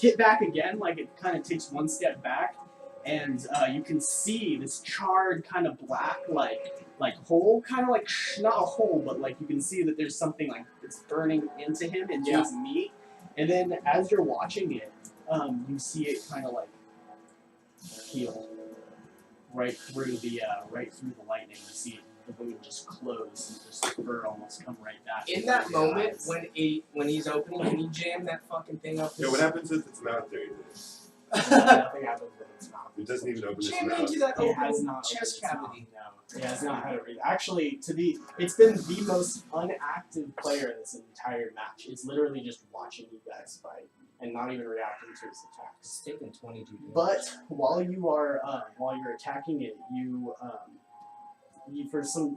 hit back again. Like it kind of takes one step back, and you can see this charred kind of black like hole, kind of like not a hole, but like you can see that there's something like it's burning into him, into his meat. And then as you're watching it, you see it kind of like heal right through the lightning. You see the wound just close and just the fur almost come right back. In that his moment, eyes. when he's opening, can you jam that fucking thing up? Yeah, what happens with its mouth during this? Nothing happens with its mouth. It doesn't even open its Jam mouth. into that It has open not chest opened its cavity. mouth, no. It has not had a reason. Actually, it's been the most unactive player in this entire match. It's literally just watching you guys fight and not even reacting to its attacks. It's taken 22 damage. But while you're attacking it, you for some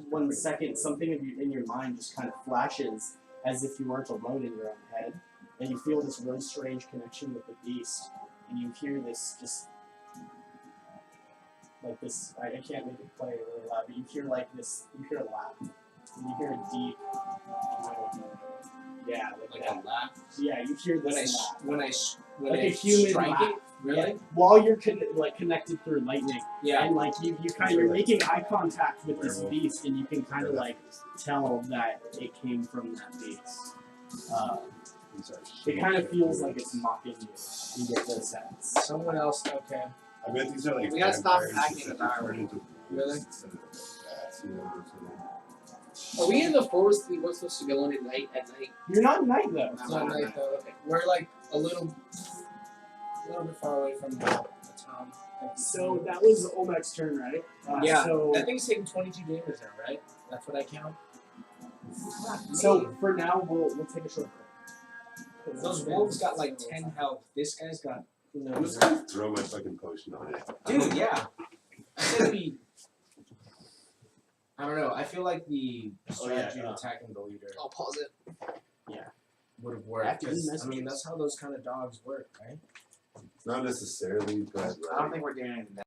1 second, something in your mind just kind of flashes as if you weren't alone in your own head, and you feel this really strange connection with the beast, and you hear this just like this. I can't make it play really loud, but you hear like this. You hear a laugh, and you hear a deep, yeah, Like a laugh. yeah, you hear this laugh. When I Like a human strike laugh. it, really? Yeah, while you're connected through lightning, Yeah. and like you're making eye contact with this Werewolf. beast, and you can kind of like tell that it came from that beast. It kind of feels like it's mocking you. You get the sense. Someone else. Okay. I bet these are like We gotta stop vampires hacking that the power. turn into Really? instead of bats, you know, or something. Are we in the forest that we're supposed to go in at night? You're not at night though. It's not night though. Okay. We're like a little bit far away from the town. So that was Olmec's turn, right? Yeah. So That thing's taking 22 damage now, right? That's what I count. for now we'll take a short break. Those wolves got like 10 health. This guy's got. I'm just gonna throw my fucking potion on it. Dude, yeah. I said I don't know. I feel like the strategy of attacking the leader I'll pause it. would have worked. 'Cause, I mean, that's how those kind of dogs work, right? Not necessarily, but I don't think we're doing anything.